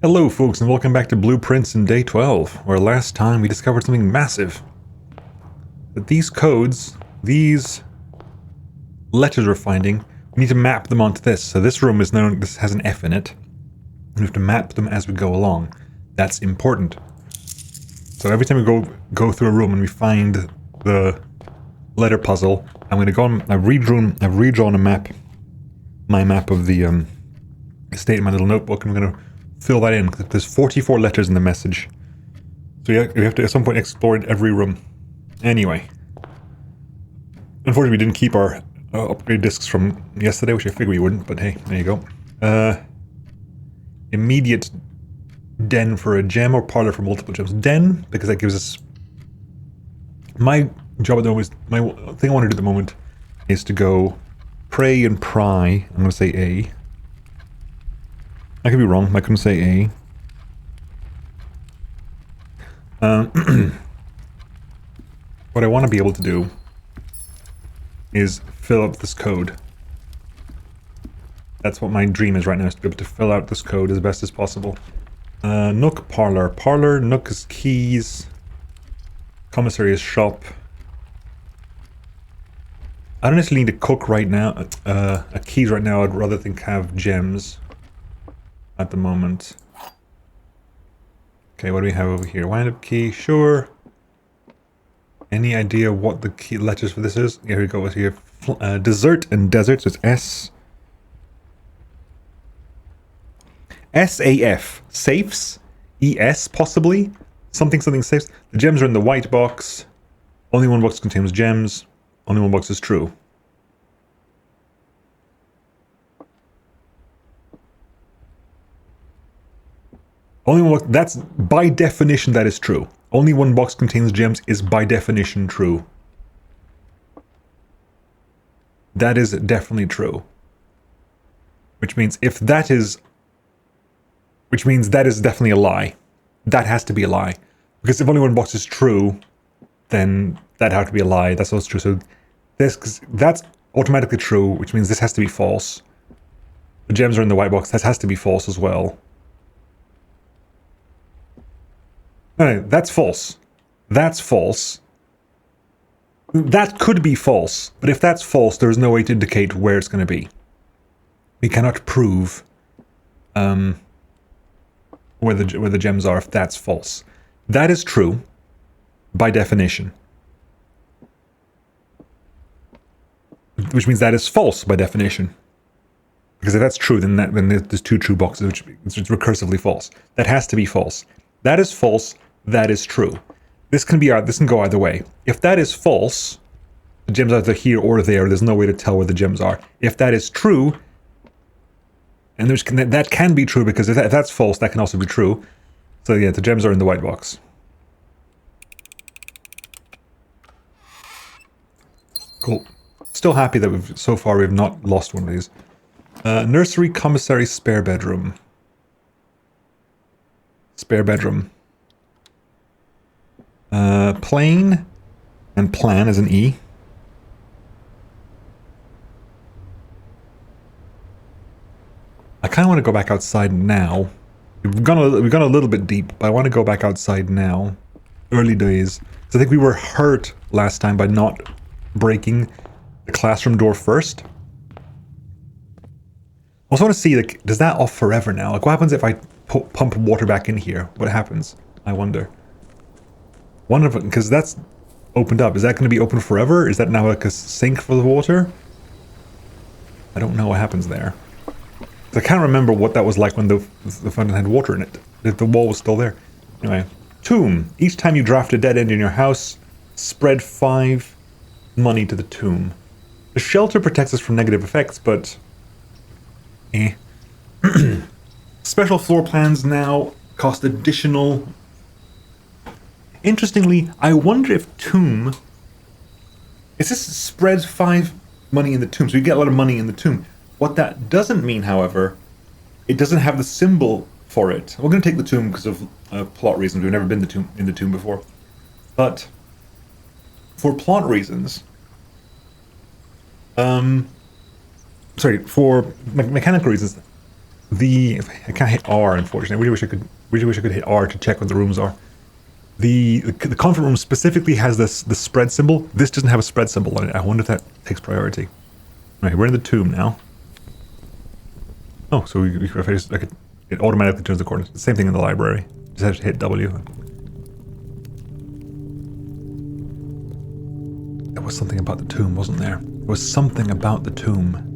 Hello folks and welcome back to Blueprints in Day 12, where last time we discovered something massive. That these codes, these letters we're finding, we need to map them onto this. So this room is known, this has an F in it. We have to map them as we go along. That's important. So every time we go through a room and we find the letter puzzle, I'm going to go on, I've redrawn a map, my map of the estate in my little notebook, and I'm going to fill that in. There's 44 letters in the message. So yeah, we have to at some point explore every room. Anyway. Unfortunately we didn't keep our upgrade discs from yesterday, which I figured we wouldn't, but hey, there you go. Immediate den for a gem or parlor for multiple gems. Den, because that gives us... My job at the moment is... My thing I want to do at the moment is to go pray and pry. I'm going to say A. I could be wrong. I couldn't say A. What I want to be able to do is fill up this code. That's what my dream is right now, is to be able to fill out this code as best as possible. Nook, parlor. Parlor, nook is keys. Commissary is shop. I don't necessarily need a cook right now. A keys right now. I'd rather think have gems at the moment. Okay, what do we have over here? Wind up key, sure. Any idea what the key letters for this is? Here we go with here. Dessert and desert, so it's S. S-A-F. Safes? E-S, possibly? Something safes. The gems are in the white box. Only one box contains gems. Only one box is true. Only one box, that's by definition that is true. Only one box contains gems is by definition true. That is definitely true. Which means if that is... Which means that is definitely a lie. That has to be a lie. Because if only one box is true, then that has to be a lie. That's also true. So that's automatically true, which means this has to be false. The gems are in the white box. That has to be false as well. No, that's false. That's false. That could be false, but if that's false, there's no way to indicate where it's going to be. We cannot prove where the gems are if that's false. That is true by definition. Which means that is false by definition. Because if that's true, then there's two true boxes, which is recursively false. That has to be false. That is false. That is true. This can go either way. If that is false, the gems are either here or there. There's no way to tell where the gems are. If that is true, and that can be true, because if that's false, that can also be true. So yeah, the gems are in the white box. Cool. Still happy that so far we've not lost one of these. Nursery, commissary, spare bedroom. Spare bedroom. Plane and plan as an E. I kind of want to go back outside now. We've gone a little bit deep, but I want to go back outside now. Early days. So I think we were hurt last time by not breaking the classroom door first. I also want to see, like, does that off forever now? Like, what happens if I pump water back in here? What happens? I wonder. Because that's opened up. Is that going to be open forever? Is that now like a sink for the water? I don't know what happens there. I can't remember what that was like when the fountain had water in it. If the wall was still there. Anyway. Tomb. Each time you draft a dead end in your house, spread 5 money to the tomb. The shelter protects us from negative effects, but... Special floor plans now cost additional... Interestingly, I wonder if tomb... It says spreads 5 money in the tomb, so you get a lot of money in the tomb. What that doesn't mean, however, it doesn't have the symbol for it. We're going to take the tomb because of plot reasons. We've never been in the tomb before. But for plot reasons... for mechanical reasons, I can't hit R, unfortunately. I really wish I could hit R to check what the rooms are. The conference room specifically has the spread symbol. This doesn't have a spread symbol on it. I wonder if that takes priority. Right, we're in the tomb now. Oh, so it automatically turns the coordinates. Same thing in the library. Just have to hit W. There was something about the tomb, wasn't there? There was something about the tomb.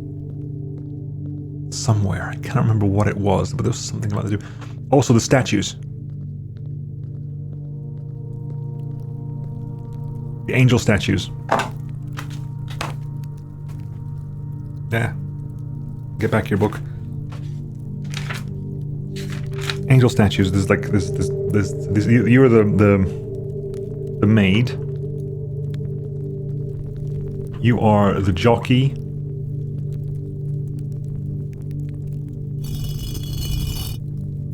Somewhere. I can't remember what it was, but there was something about the tomb. Also, the statues. The angel statues. Yeah. Get back your book. Angel statues. There's like this. You're the maid. You are the jockey.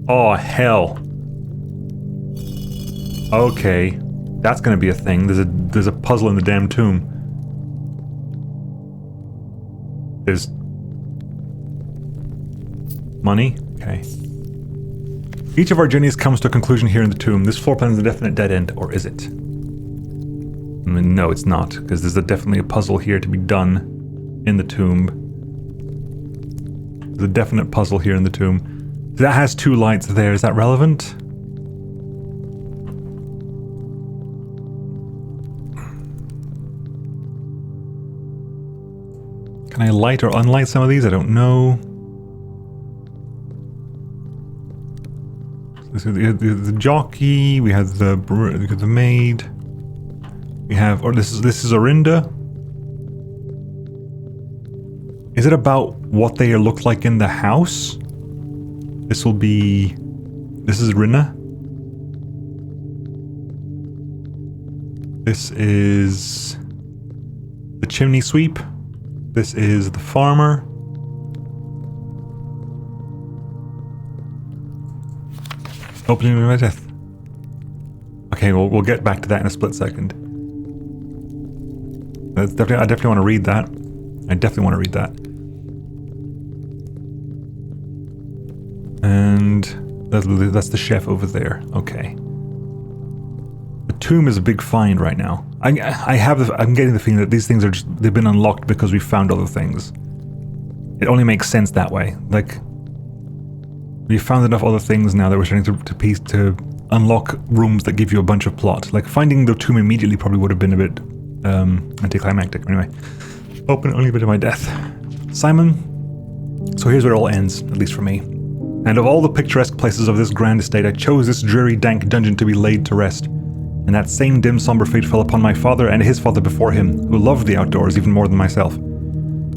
Oh hell. Okay. That's gonna be a thing. There's a puzzle in the damn tomb. There's money? Okay. Each of our journeys comes to a conclusion here in the tomb. This floor plan is a definite dead end, or is it? I mean, no, it's not, because there's definitely a puzzle here to be done in the tomb. There's a definite puzzle here in the tomb. That has 2 lights there. Is that relevant? Can I light or unlight some of these? I don't know. This is the jockey. We have the maid. We have, or this is Orinda. Is it about what they look like in the house? This is Rinna. This is the chimney sweep. This is the farmer. Opening my death. Okay, we'll get back to that in a split second. I definitely want to read that. I definitely want to read that. And that's the chef over there. Okay. The tomb is a big find right now. I'm getting the feeling that these things they've been unlocked because we found other things. It only makes sense that way. Like, we found enough other things now that we're starting to unlock rooms that give you a bunch of plot. Like, finding the tomb immediately probably would have been a bit anticlimactic. Anyway, open only a bit of my death. Simon. So here's where it all ends, at least for me. And of all the picturesque places of this grand estate, I chose this dreary, dank dungeon to be laid to rest. And that same dim, somber fate fell upon my father and his father before him, who loved the outdoors even more than myself.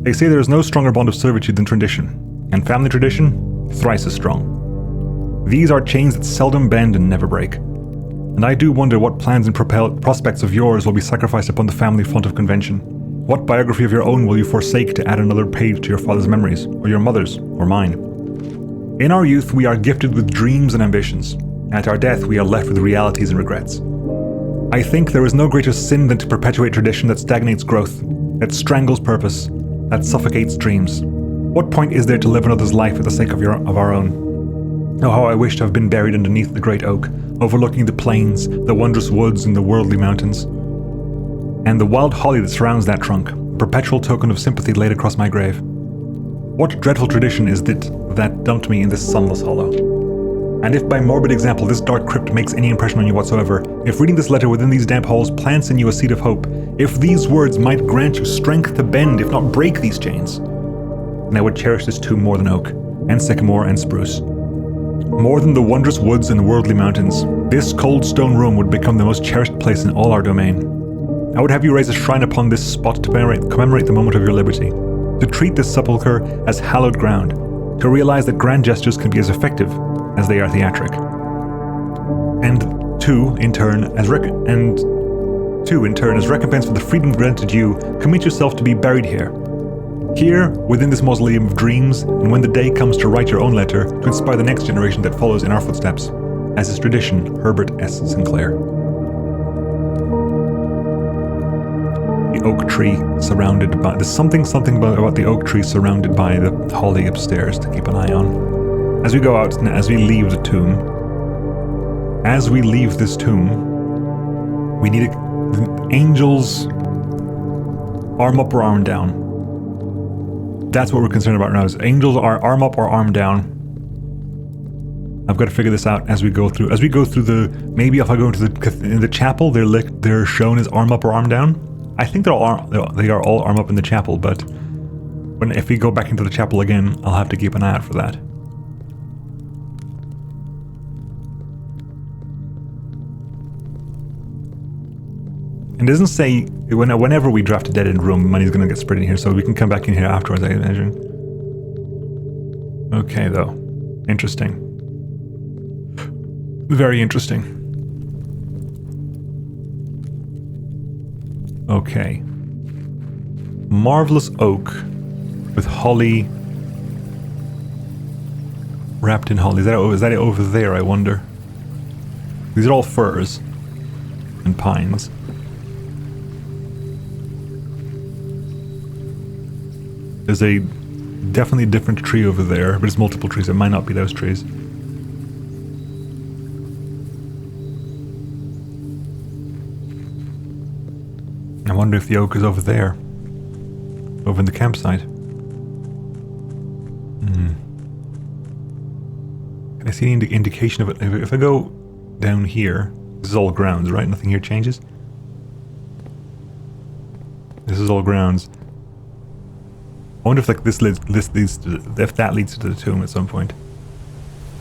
They say there is no stronger bond of servitude than tradition, and family tradition, thrice as strong. These are chains that seldom bend and never break. And I do wonder what plans and prospects of yours will be sacrificed upon the family font of convention. What biography of your own will you forsake to add another page to your father's memories, or your mother's, or mine? In our youth, we are gifted with dreams and ambitions. At our death, we are left with realities and regrets. I think there is no greater sin than to perpetuate tradition that stagnates growth, that strangles purpose, that suffocates dreams. What point is there to live another's life for the sake of our own? Oh, how I wish to have been buried underneath the great oak, overlooking the plains, the wondrous woods, and the worldly mountains. And the wild holly that surrounds that trunk, a perpetual token of sympathy laid across my grave. What dreadful tradition is it that dumped me in this sunless hollow? And if by morbid example this dark crypt makes any impression on you whatsoever, if reading this letter within these damp halls plants in you a seed of hope, if these words might grant you strength to bend, if not break these chains, then I would cherish this tomb more than oak, and sycamore, and spruce. More than the wondrous woods and the worldly mountains, this cold stone room would become the most cherished place in all our domain. I would have you raise a shrine upon this spot to commemorate the moment of your liberty, to treat this sepulchre as hallowed ground, to realize that grand gestures can be as effective as they are theatric. And two, in turn, as recompense for the freedom granted you, commit yourself to be buried here. Here, within this mausoleum of dreams, and when the day comes to write your own letter, to inspire the next generation that follows in our footsteps. As is tradition, Herbert S. Sinclair. The oak tree surrounded by... There's something about the oak tree surrounded by the holly upstairs to keep an eye on. As we go out, as we leave the tomb, as we leave this tomb, we need the angels arm up or arm down. That's what we're concerned about now, is angels are arm up or arm down. I've got to figure this out as we go through. As we go through the, maybe if I go into the chapel, they're shown as arm up or arm down. I think they are all arm up in the chapel, but if we go back into the chapel again, I'll have to keep an eye out for that. And it doesn't say whenever we draft a dead end room, money's going to get spread in here, so we can come back in here afterwards, I imagine. Okay, though. Interesting. Very interesting. Okay. Marvelous oak with holly wrapped in holly. Is that it over there, I wonder? These are all firs and pines. There's a definitely different tree over there, but it's multiple trees. It might not be those trees. I wonder if the oak is over there. Over in the campsite. Can I see any indication of it? If I go down here, this is all grounds, right? Nothing here changes? This is all grounds. I wonder if like this leads to, if that leads to the tomb at some point.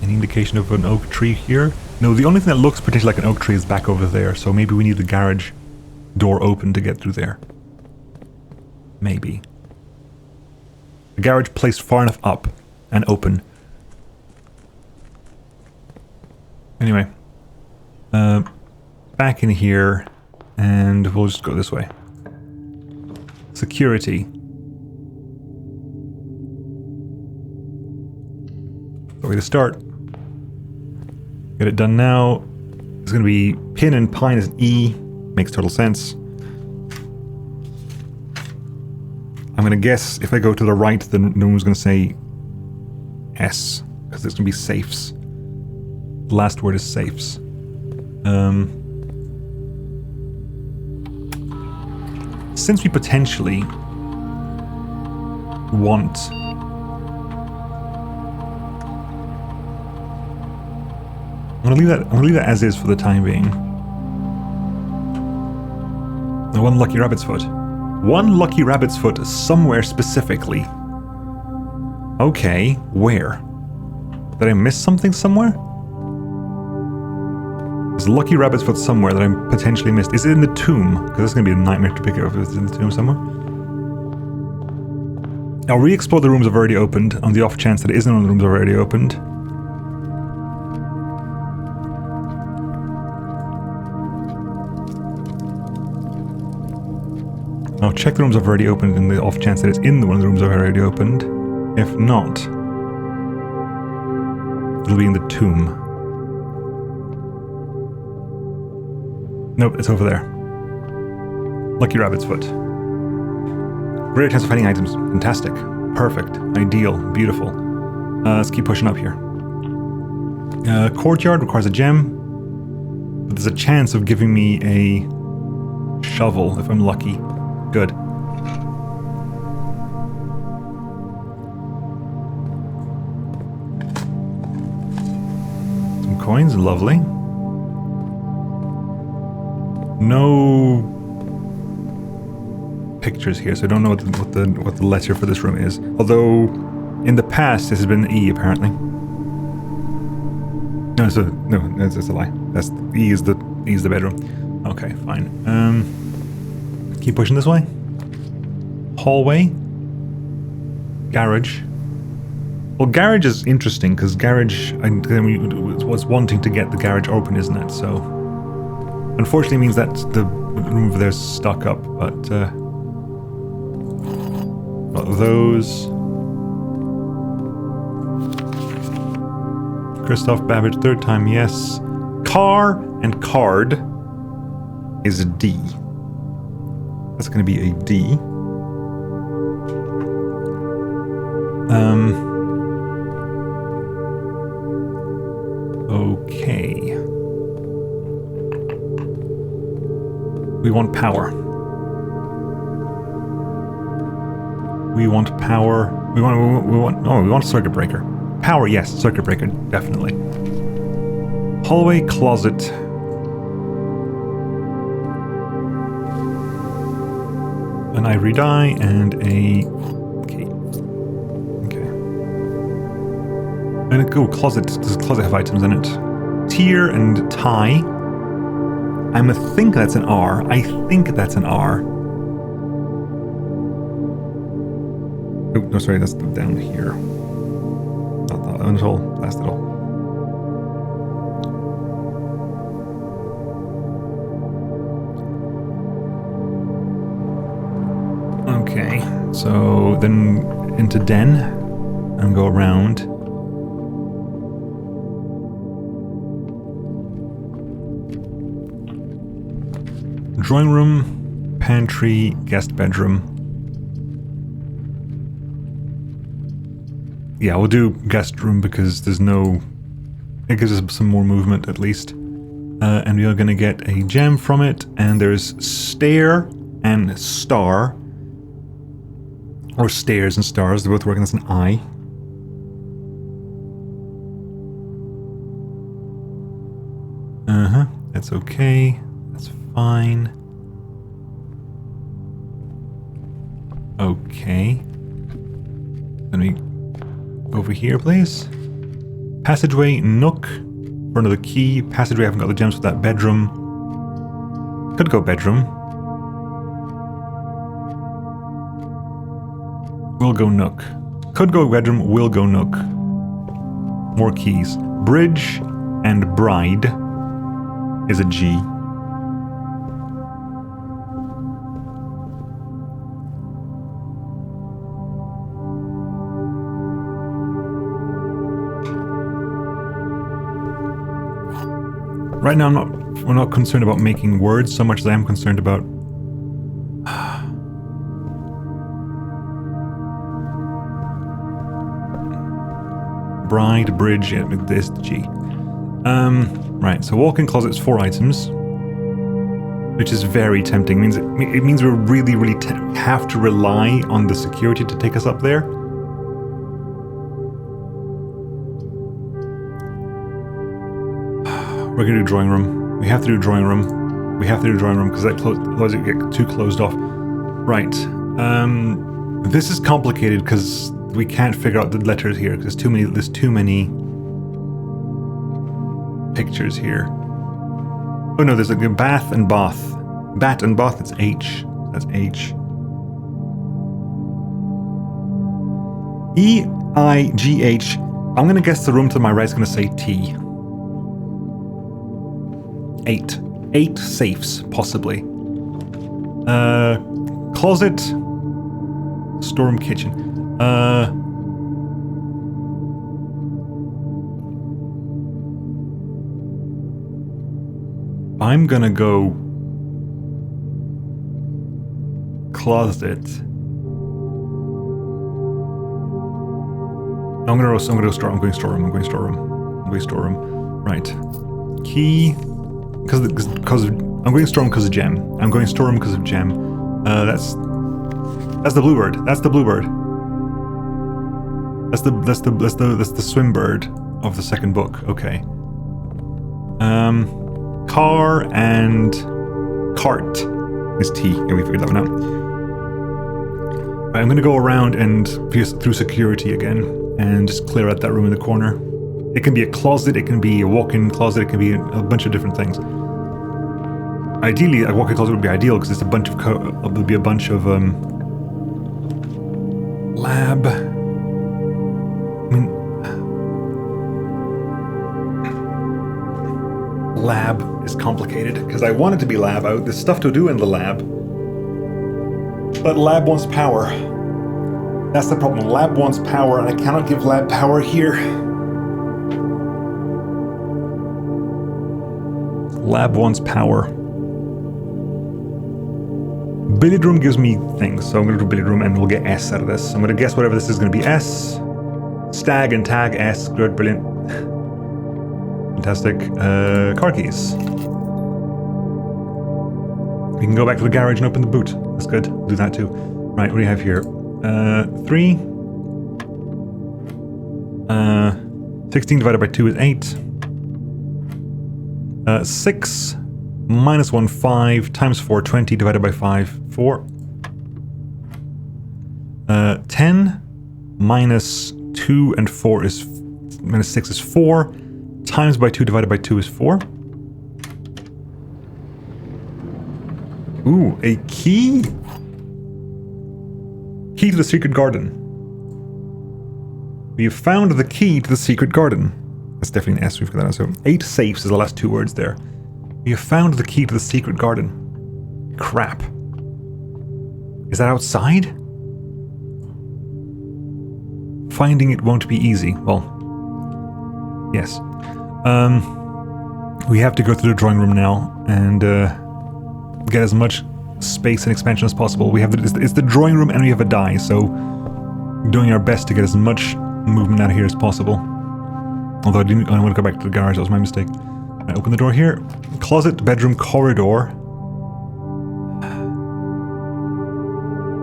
Any indication of an oak tree here? No, the only thing that looks potentially like an oak tree is back over there, so maybe we need the garage door open to get through there. Maybe. The garage placed far enough up and open. Anyway. Back in here, and we'll just go this way. Security. Way to start. Get it done now. It's going to be pin and pine is an E. Makes total sense. I'm going to guess if I go to the right, then no one's going to say S, because there's going to be safes. The last word is safes. Since we potentially want... I'm gonna leave that as is for the time being. One lucky rabbit's foot. One lucky rabbit's foot somewhere specifically. Okay, where? Did I miss something somewhere? There's a lucky rabbit's foot somewhere that I potentially missed. Is it in the tomb? Because that's gonna be a nightmare to pick it up if it's in the tomb somewhere. I'll re-explore the rooms I've already opened on the off chance that it isn't one of the rooms I've already opened. I'll check the rooms I've already opened in the off chance that it's in one of the rooms I've already opened. If not, it'll be in the tomb. Nope, it's over there. Lucky rabbit's foot. Great chance of finding items. Fantastic. Perfect. Ideal. Beautiful. Let's keep pushing up here. Courtyard requires a gem, but there's a chance of giving me a shovel if I'm lucky. Good. Some coins, lovely. No pictures here, so I don't know what the letter for this room is. Although, in the past, this has been E apparently. No, it's a lie. That's E is the bedroom. Okay, fine. Keep pushing this way. Hallway. Garage. Well, garage is interesting because garage. I was wanting to get the garage open, isn't it? So, unfortunately, means that the room over there's stuck up. But got those. Christoph Babbage, third time, yes. Car and card is a D. That's going to be a D. Okay. We want power. We want power. We want a circuit breaker. Power, yes, circuit breaker, definitely. Hallway, closet. An ivory die and a key. Okay. And go closet. Does the closet have items in it? Tier and tie. I think that's an R. I think that's an R. Oh, no, sorry, that's down here. Not that one at all. Last at all. Okay, so then into den and go around. Drawing room, pantry, guest bedroom. Yeah, we'll do guest room because there's no... It gives us some more movement at least. And we are going to get a gem from it. And there's stair and star. Or stairs and stars. They're both working as an I. Uh-huh. That's okay. That's fine. Okay. Let me... Over here, please. Passageway, nook. For another key. Passageway, I haven't got the gems for that. Bedroom. Could go bedroom. Will go nook. Could go bedroom, will go nook. More keys. Bridge and bride is a G. Right now, we're not concerned about making words so much as I am concerned about bride, bridge, yeah, this G. Right, so walk-in closet's 4 items, which is very tempting. It means we really, really have to rely on the security to take us up there. We're gonna do drawing room. We have to do drawing room. We have to do drawing room because that otherwise it get too closed off. Right. This is complicated because we can't figure out the letters here because there's too many pictures here. Oh no, there's like a bath and bath. Bat and bath, that's H. That's H. E-I-G-H. I'm gonna guess the room to my right is gonna say T. 8. 8 safes, possibly. Closet. Storeroom, kitchen. I'm gonna go closet. I'm gonna go storeroom. I'm going storeroom. Right. Key. Because I'm going storeroom because of gem. I'm going storeroom because of gem. That's the bluebird. That's the bluebird. That's the swim bird of the second book. Okay. Car and cart is T. Yeah, we figured that one out. Right, I'm gonna go around and through security again and just clear out that room in the corner. It can be a closet, it can be a walk-in closet, it can be a bunch of different things. Ideally, a walk-in closet would be ideal because it's a bunch of there'll be a bunch of lab. Lab is complicated because I want it to be lab. There's stuff to do in the lab, but lab wants power. That's the problem. Lab wants power, and I cannot give lab power here. Lab wants power. Billiard room gives me things, so I'm going to do billiard room and we'll get S out of this. I'm going to guess whatever this is going to be S. Stag and tag S. Good, brilliant. Fantastic. Car keys. We can go back to the garage and open the boot. That's good. Do that too. Right, what do you have here? 3. 16 divided by 2 is 8. 6 minus 1, 5 times 4, 20 divided by 5, 4. 10 minus 2 and 4 is minus 6 is 4. Times by 2 divided by 2 is 4. Ooh, a key! Key to the secret garden. We have found the key to the secret garden. That's definitely an S, we've got that. So 8 safes is the last 2 words there. We have found the key to the secret garden. Crap. Is that outside? Finding it won't be easy. Well, yes. We have to go through the drawing room now and get as much space and expansion as possible. We have it's the drawing room and we have a die, so doing our best to get as much movement out of here as possible. Although I want to go back to the garage, that was my mistake. I open the door here. Closet, bedroom, corridor.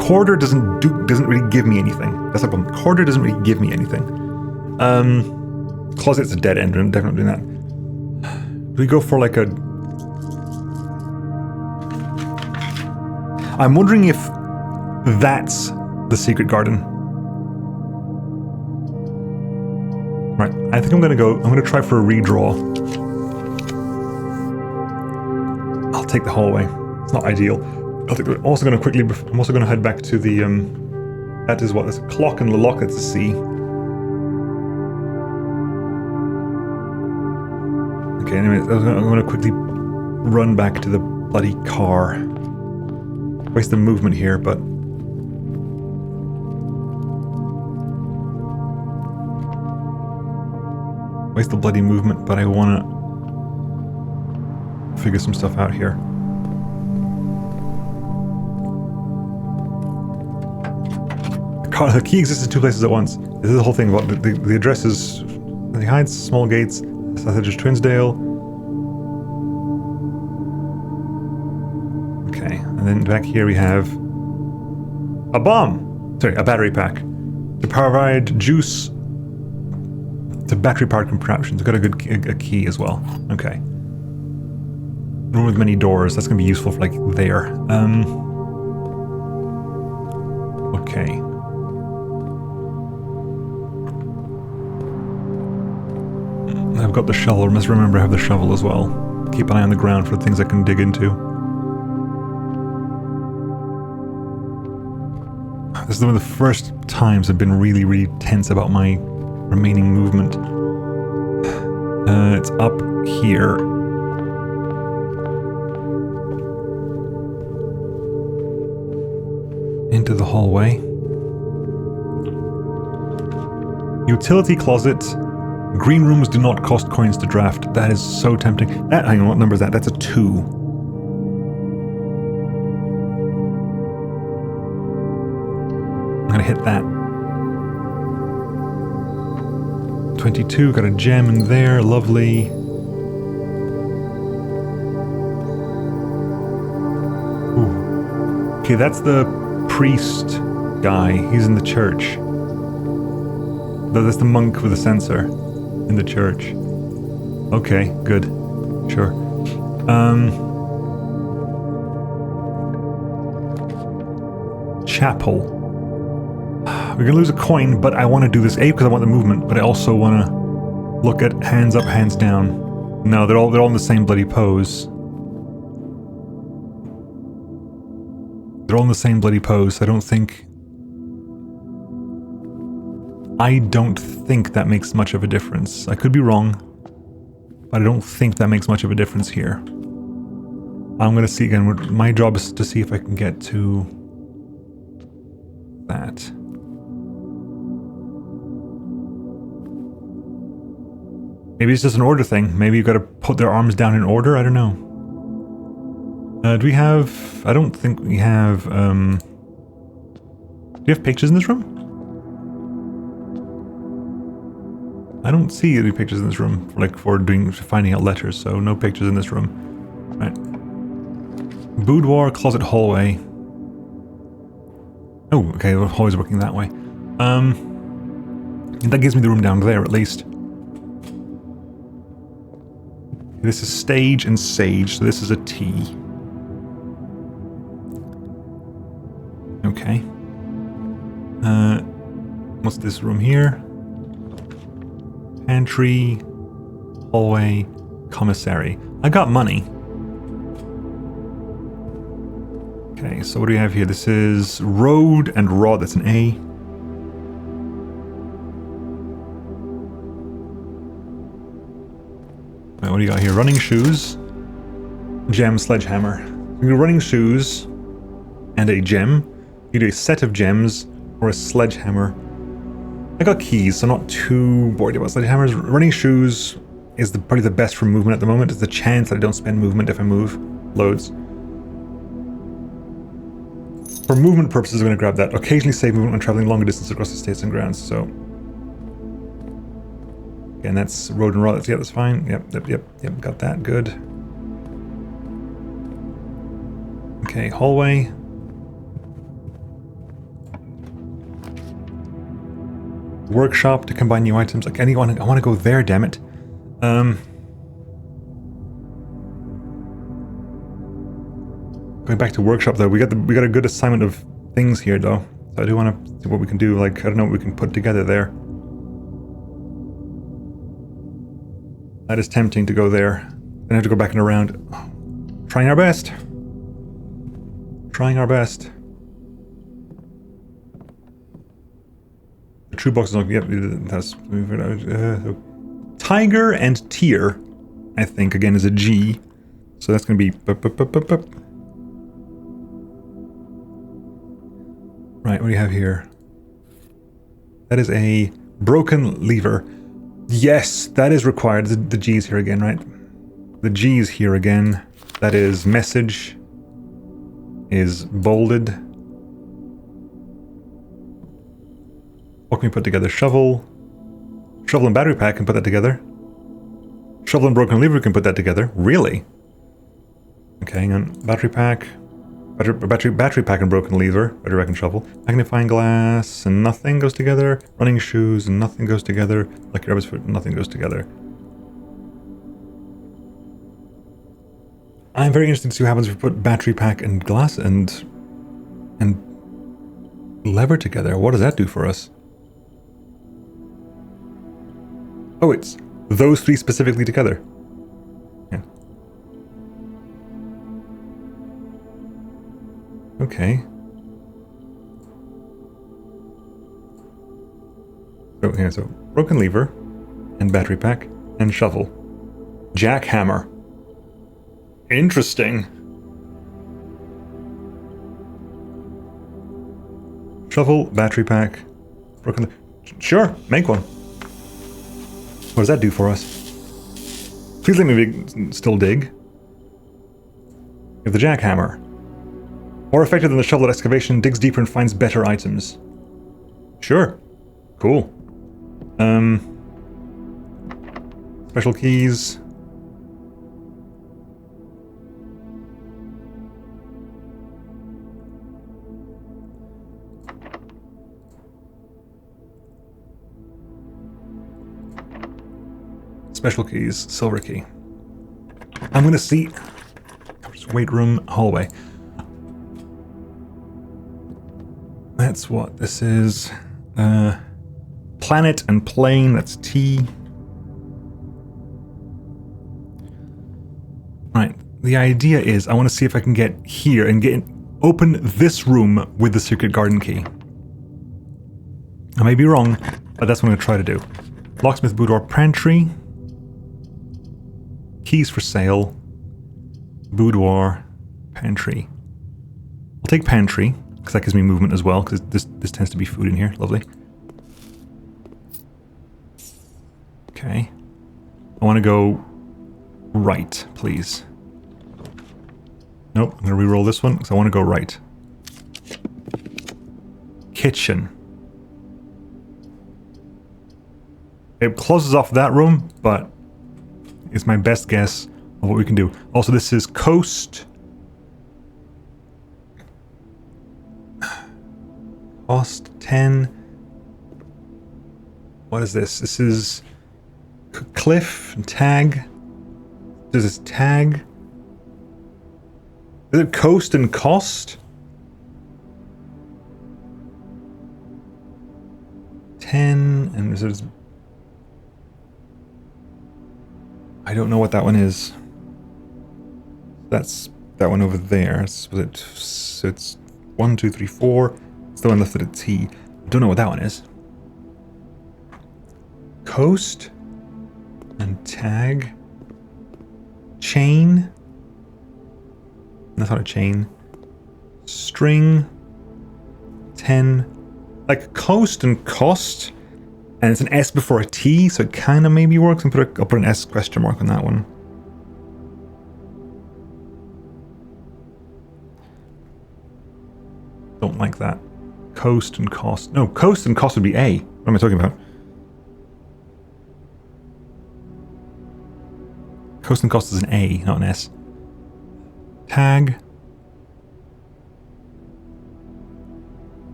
Corridor doesn't really give me anything. That's the problem. Corridor doesn't really give me anything. Closet's a dead end. I'm definitely doing that. Do we go for like a... I'm wondering if that's the secret garden. Right, I think I'm gonna try for a redraw. I'll take the hallway. It's not ideal. I'm also gonna head back to the, that is what, there's a clock and the lock, that's a C. Okay, anyway, I'm gonna quickly run back to the bloody car. Waste the movement here, but... Waste the bloody movement, but I wanna figure some stuff out here. The key exists in 2 places at once. This is the whole thing about the address is... He hides small gates, Sausage Twinsdale. Okay, and then back here we have... a bomb! Sorry, a battery pack. To provide juice to battery-powered contraptions. We've got a key as well. Okay. Room with many doors. That's going to be useful for, like, there. Okay. I've got the shovel. I must remember I have the shovel as well. Keep an eye on the ground for things I can dig into. This is one of the first times I've been really, really tense about my remaining movement. It's up here. Into the hallway. Utility closet. Green rooms do not cost coins to draft. That is so tempting. Hang on, what number is that? That's a 2. I'm gonna hit that. 22, got a gem in there, lovely. Ooh. Okay, that's the priest guy. He's in the church. That's the monk with the sensor in the church. Okay, good. Sure. Chapel. We're gonna lose a coin, but I want to do this because I want the movement, but I also want to look at hands up, hands down. No, they're all in the same bloody pose. They're all in the same bloody pose. So I don't think that makes much of a difference. I could be wrong, but I don't think that makes much of a difference here. I'm gonna see again. My job is to see if I can get to that. Maybe it's just an order thing. Maybe you've got to put their arms down in order. I don't know. Do we have... I don't think we have... Do you have pictures in this room? I don't see any pictures in this room, like for finding out letters, so no pictures in this room. Right. Boudoir, closet, hallway. Oh, okay, the hallway's working that way. That gives me the room down there, at least. This is stage and sage, so this is a T. Okay. What's this room here? Pantry, hallway, commissary. I got money. Okay, so what do we have here? This is road and rod, that's an A. Right, what do you got here? Running shoes, gem, sledgehammer. You do running shoes and a gem. You do a set of gems or a sledgehammer. I got keys, so I'm not too worried about sledgehammers. Running shoes is probably the best for movement at the moment. It's the chance that I don't spend movement if I move loads. For movement purposes, I'm going to grab that. Occasionally save movement when traveling longer distances across the states and grounds, so... Again, that's road and rod. Yeah, that's fine. Yep, got that. Good. Okay, hallway. Workshop to combine new items. Like I want to go there, damn it. Going back to workshop though, we got a good assignment of things here though. So I do want to see what we can do. Like I don't know what we can put together there. That is tempting to go there. Then I have to go back and around. Trying our best. Trying our best. The true box is not. Yep, that's. Tiger and Tier, I think, again, is a G. So that's going to be. Right, what do you have here? That is a broken lever. Yes, that is required. The G's here again, right? The G's here again. That is message. Is bolded. What can we put together? Shovel. Shovel and battery pack can put that together. Shovel and broken lever can put that together. Really? Okay, hang on. Battery pack. Battery pack and broken lever. Battery pack and shovel. Magnifying glass and nothing goes together. Running shoes and nothing goes together. Lucky rabbit's foot, nothing goes together. I'm very interested to see what happens if we put battery pack and glass and lever together. What does that do for us? Oh, it's those three specifically together. Yeah. Okay. So yeah, so broken lever and battery pack and shovel. Jackhammer. Interesting. Shovel, battery pack, broken. Sure, make one. What does that do for us? Please let me still dig. You have the jackhammer. More effective than the shovel at excavation, digs deeper and finds better items. Sure. Cool. Special keys. Special keys, silver key. I'm gonna see. Weight room, hallway. That's what this is. Planet and plane, that's T. Right, the idea is I want to see if I can get here and open this room with the secret garden key. I may be wrong, but that's what I'm going to try to do. Locksmith, boudoir, pantry. Keys for sale. Boudoir, pantry. I'll take pantry, because that gives me movement as well, because this tends to be food in here. Lovely. Okay. I want to go right, please. Nope, I'm going to re-roll this one, because I want to go right. Kitchen. It closes off that room, but it's my best guess of what we can do. Also, this is coast. Cost 10. What is this? This is cliff and tag. Does this tag? Is it coast and cost? 10 and there's. I don't know what that one is. That's that one over there. So it's 1, 2, 3, 4. It's the one left at a T. I don't know what that one is. Coast and tag. Chain. That's not a chain. String. 10. Like coast and cost. And it's an S before a T, so it kind of maybe works. I'll put an S question mark on that one. Don't like that. Coast and cost. No, coast and cost would be A. What am I talking about? Coast and cost is an A, not an S. Tag.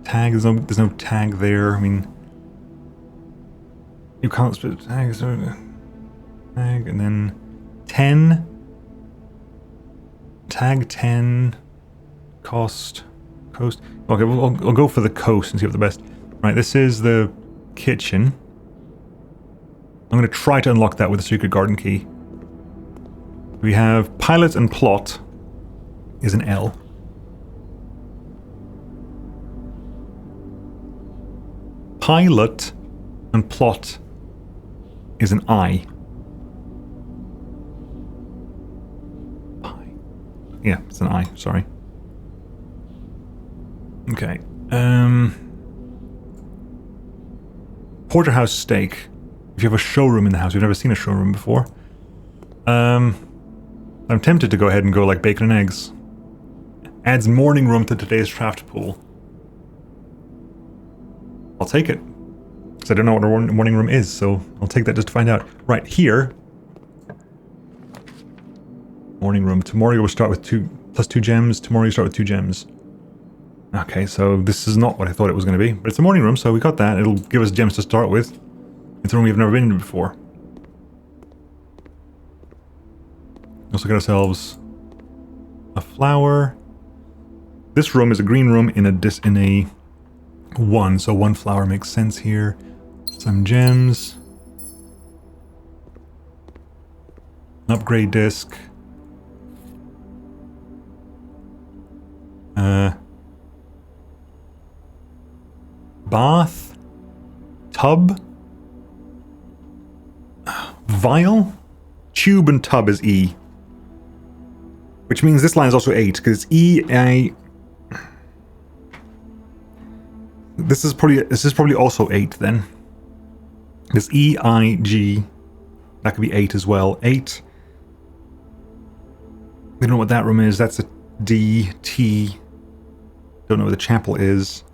Tag, there's no tag there. I mean, you can't split tags. Tag, and then 10. Tag 10. Cost. Coast. Okay, I'll go for the coast and see what the best. Right, this is the kitchen. I'm going to try to unlock that with the secret garden key. We have pilot and plot is an L. Pilot and plot is an I. Yeah, it's an I, sorry. Okay. Porterhouse steak. If you have a showroom in the house, we've never seen a showroom before. I'm tempted to go ahead and go like bacon and eggs. Adds morning room to today's draft pool. I'll take it. Because I don't know what a morning room is, so I'll take that just to find out. Right, here. Morning room. Tomorrow you'll start with plus 2 gems. Tomorrow you start with 2 gems. Okay, so this is not what I thought it was going to be. But it's a morning room, so we got that. It'll give us gems to start with. It's a room we've never been in before. Also got ourselves a flower. This room is a green room in a 1, so 1 flower makes sense here. Some gems. An upgrade disc. Bath. Tub. Vial. Tube and tub is E. Which means this line is also 8, because it's E-A... This is probably also 8 then. This E-I-G, that could be 8 as well. 8. We don't know what that room is. That's a D-T. Don't know where the chapel is.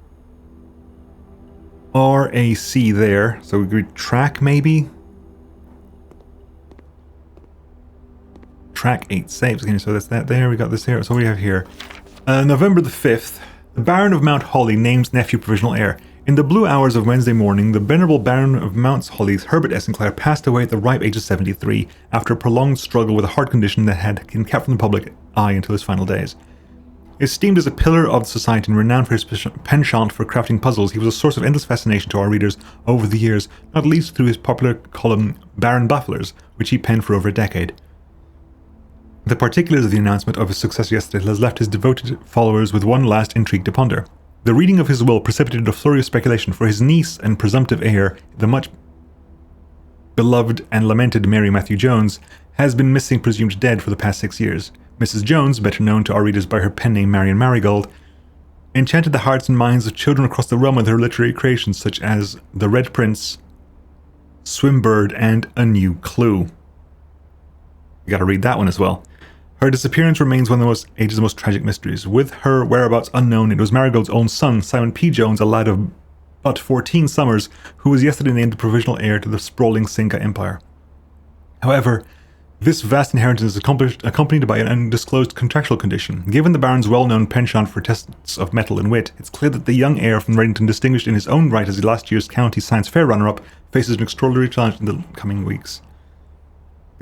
R-A-C there. So we could track maybe? Track 8 saves. Okay, so that's that there. We got this here. So what do we have here? November the 5th. The Baron of Mount Holly names nephew provisional heir. In the blue hours of Wednesday morning, the venerable Baron of Mount Holly's Herbert S. Sinclair passed away at the ripe age of 73 after a prolonged struggle with a heart condition that had been kept from the public eye until his final days. Esteemed as a pillar of society and renowned for his penchant for crafting puzzles, he was a source of endless fascination to our readers over the years, not least through his popular column Baron Bafflers, which he penned for over a decade. The particulars of the announcement of his successor yesterday has left his devoted followers with one last intrigue to ponder. The reading of his will precipitated a flurry of speculation, for his niece and presumptive heir, the much beloved and lamented Mary Matthew Jones, has been missing, presumed dead, for the past 6 years. Mrs. Jones, better known to our readers by her pen name Marion Marigold, enchanted the hearts and minds of children across the realm with her literary creations such as The Red Prince, Swimbird, and A New Clue. You gotta read that one as well. Her disappearance remains one of the age's most tragic mysteries. With her whereabouts unknown, it was Marigold's own son, Simon P. Jones, a lad of but 14 summers, who was yesterday named the provisional heir to the sprawling Cinca Empire. However, this vast inheritance is accompanied by an undisclosed contractual condition. Given the Baron's well-known penchant for tests of mettle and wit, it's clear that the young heir from Reddington, distinguished in his own right as last year's County Science Fair runner-up, faces an extraordinary challenge in the coming weeks.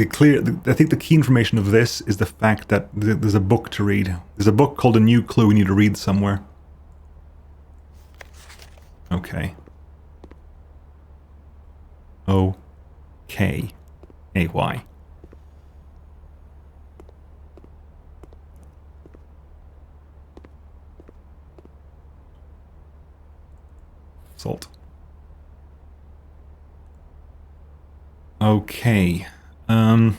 I think the key information of this is the fact that there's a book to read. There's a book called A New Clue we need to read somewhere. Okay. O-K-A-Y. Salt. Okay. Does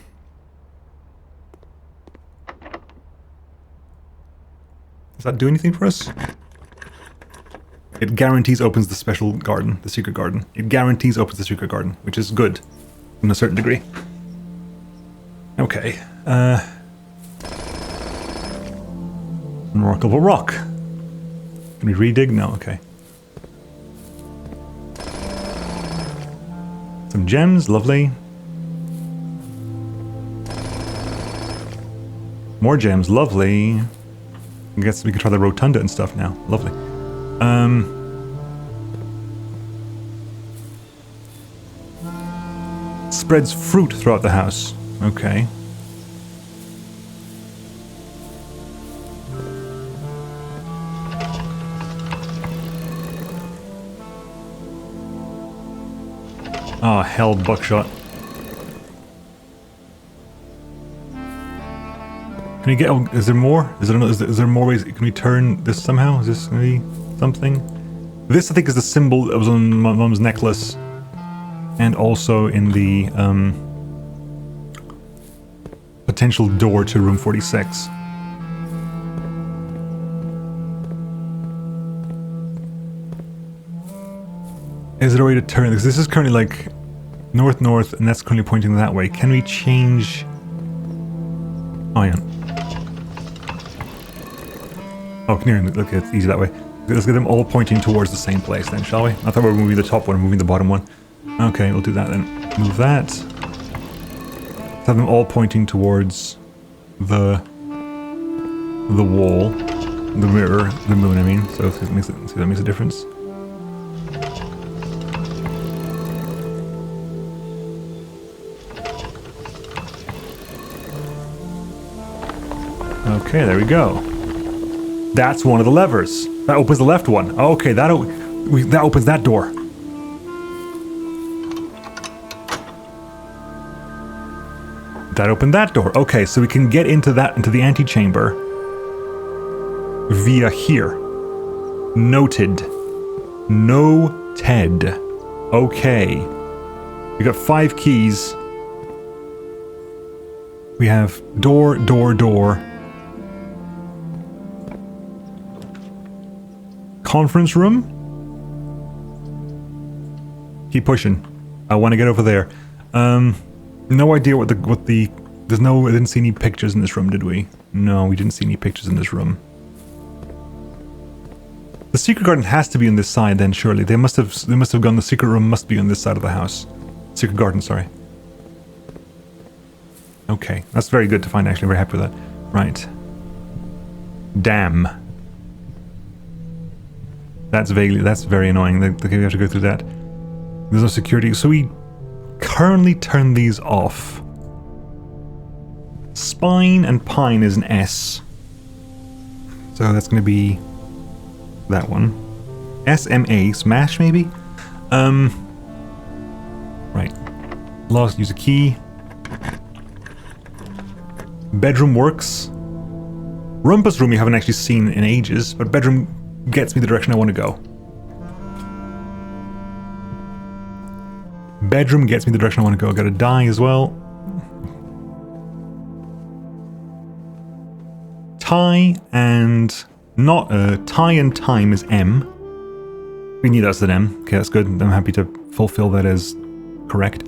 that do anything for us? It guarantees opens the special garden, the secret garden. It guarantees opens the secret garden, which is good, in a certain degree. Okay. Remarkable rock. Can we redig? No, okay. Some gems, lovely. More gems, lovely. I guess we can try the rotunda and stuff now. Lovely. Spreads fruit throughout the house. Okay. Oh, hell, buckshot. Can we get... Oh, is there more? Is there more ways? Can we turn this somehow? Is this going to be something? This, I think, is the symbol that was on my mum's necklace. And also in the potential door to room 46. Is there a way to turn this? This is currently like north-north, and that's currently pointing that way. Can we change... Oh, yeah. Oh, come here. Look, it's easy that way. Let's get them all pointing towards the same place then, shall we? I thought we were moving the top one, moving the bottom one. Okay, we'll do that then. Move that. Let's have them all pointing towards the wall, the mirror, the moon, I mean. So see if that makes a difference. Okay, there we go. That's one of the levers. That opens the left one. Okay, that opens that door. That opened that door. Okay, so we can get into the antechamber via here. Noted. Noted. Okay. We got 5 keys. We have door, door, door. Conference room? Keep pushing. I want to get over there. No idea what the I didn't see any pictures in this room, did we? No, we didn't see any pictures in this room. The secret garden has to be on this side then, surely. They must have gone, the secret room must be on this side of the house. Secret garden, sorry. Okay, that's very good to find, actually. Very happy with that. Right. Damn. That's very annoying. We have to go through that. There's no security. So we currently turn these off. Spine and pine is an S. So that's going to be that one. SMA, smash maybe? Right. Lost, use a key. Bedroom works. Rumpus room you haven't actually seen in ages, but bedroom gets me the direction I want to go. Bedroom gets me the direction I want to go. I gotta die as well. Tie and time is M. We knew that's an M. Okay, that's good. I'm happy to fulfill that as correct.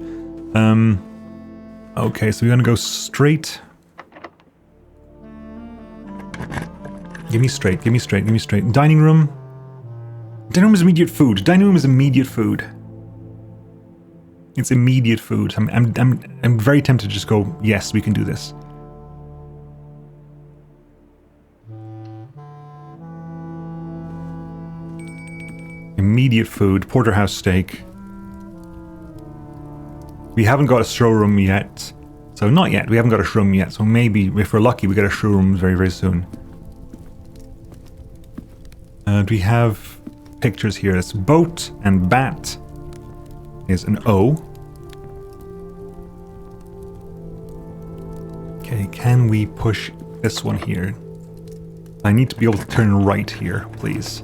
Okay, so we're gonna go straight. Give me straight, give me straight, give me straight. Dining room. Dining room is immediate food. Dining room is immediate food. It's immediate food. I'm very tempted to just go, yes, we can do this. Immediate food. Porterhouse steak. We haven't got a showroom yet. So not yet. We haven't got a showroom yet. So maybe, if we're lucky, we get a showroom very, very soon. Do we have pictures here? It's boat and bat is an O. Okay, can we push this one here? I need to be able to turn right here, please.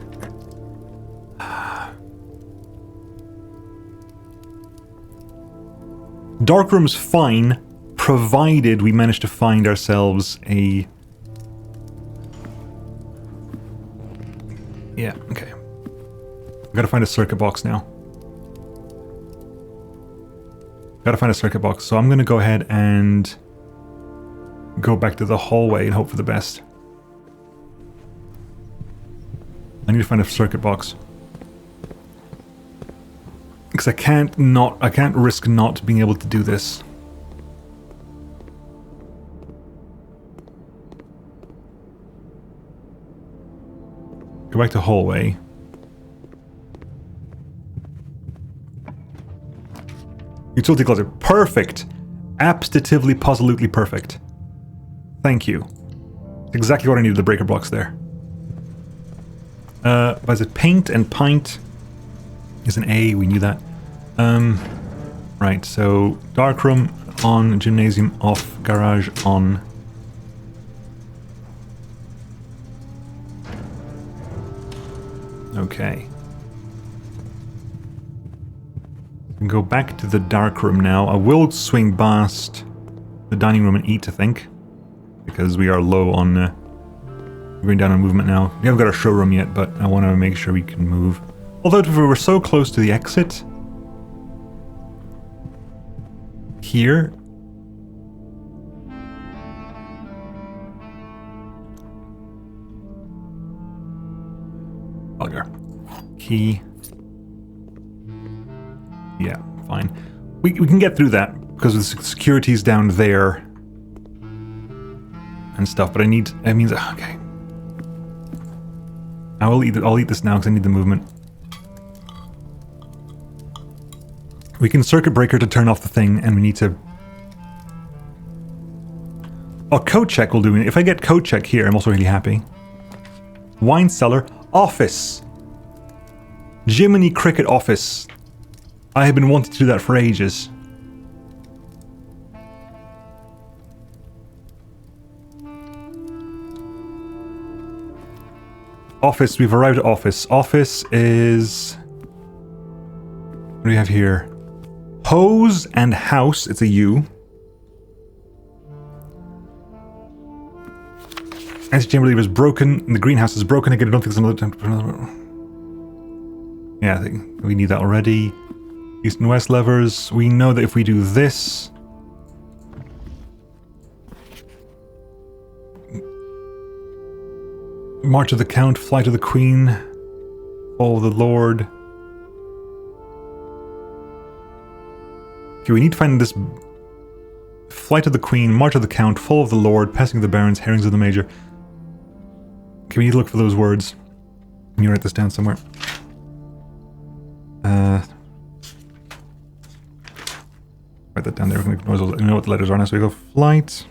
Darkroom's fine, provided we manage to find ourselves a... Yeah, okay. I've got to find a circuit box now. Gotta find a circuit box, so I'm gonna go ahead and go back to the hallway and hope for the best. I need to find a circuit box. Because I can't risk not being able to do this. Go back to hallway. Utility closet. Perfect! Absolutely, positively perfect. Thank you. Exactly what I needed, the breaker box there. Was it paint and pint? Is an A, we knew that. Right, so darkroom on, gymnasium off, garage on. Okay. We can go back to the darkroom now. I will swing past the dining room and eat, I think. Because we are low on... going down on movement now. We haven't got our showroom yet, but I want to make sure we can move. Although if we were so close to the exit... here... bugger. Key. Yeah, fine. We can get through that, because the security's down there. And stuff, but I need... That means... Okay. I'll eat this now, because I need the movement. We can circuit breaker to turn off the thing, and we need to... Oh, code check will do it. If I get code check here, I'm also really happy. Wine cellar. Office. Jiminy Cricket office. I have been wanting to do that for ages. Office, we've arrived at office. Office is... What do we have here? Hose and house, it's a U. Anti-chamber lever is broken, and the greenhouse is broken again. I don't think there's another time to put another... Yeah, I think we need that already. East and west levers. We know that if we do this... March of the Count, Flight of the Queen, Fall of the Lord. Okay, we need to find this... Flight of the Queen, March of the Count, Fall of the Lord, Passing of the Barons, Herrings of the Major. Okay, we need to look for those words. Can you write this down somewhere? Write that down there. We know what the letters are now. So we go Flight.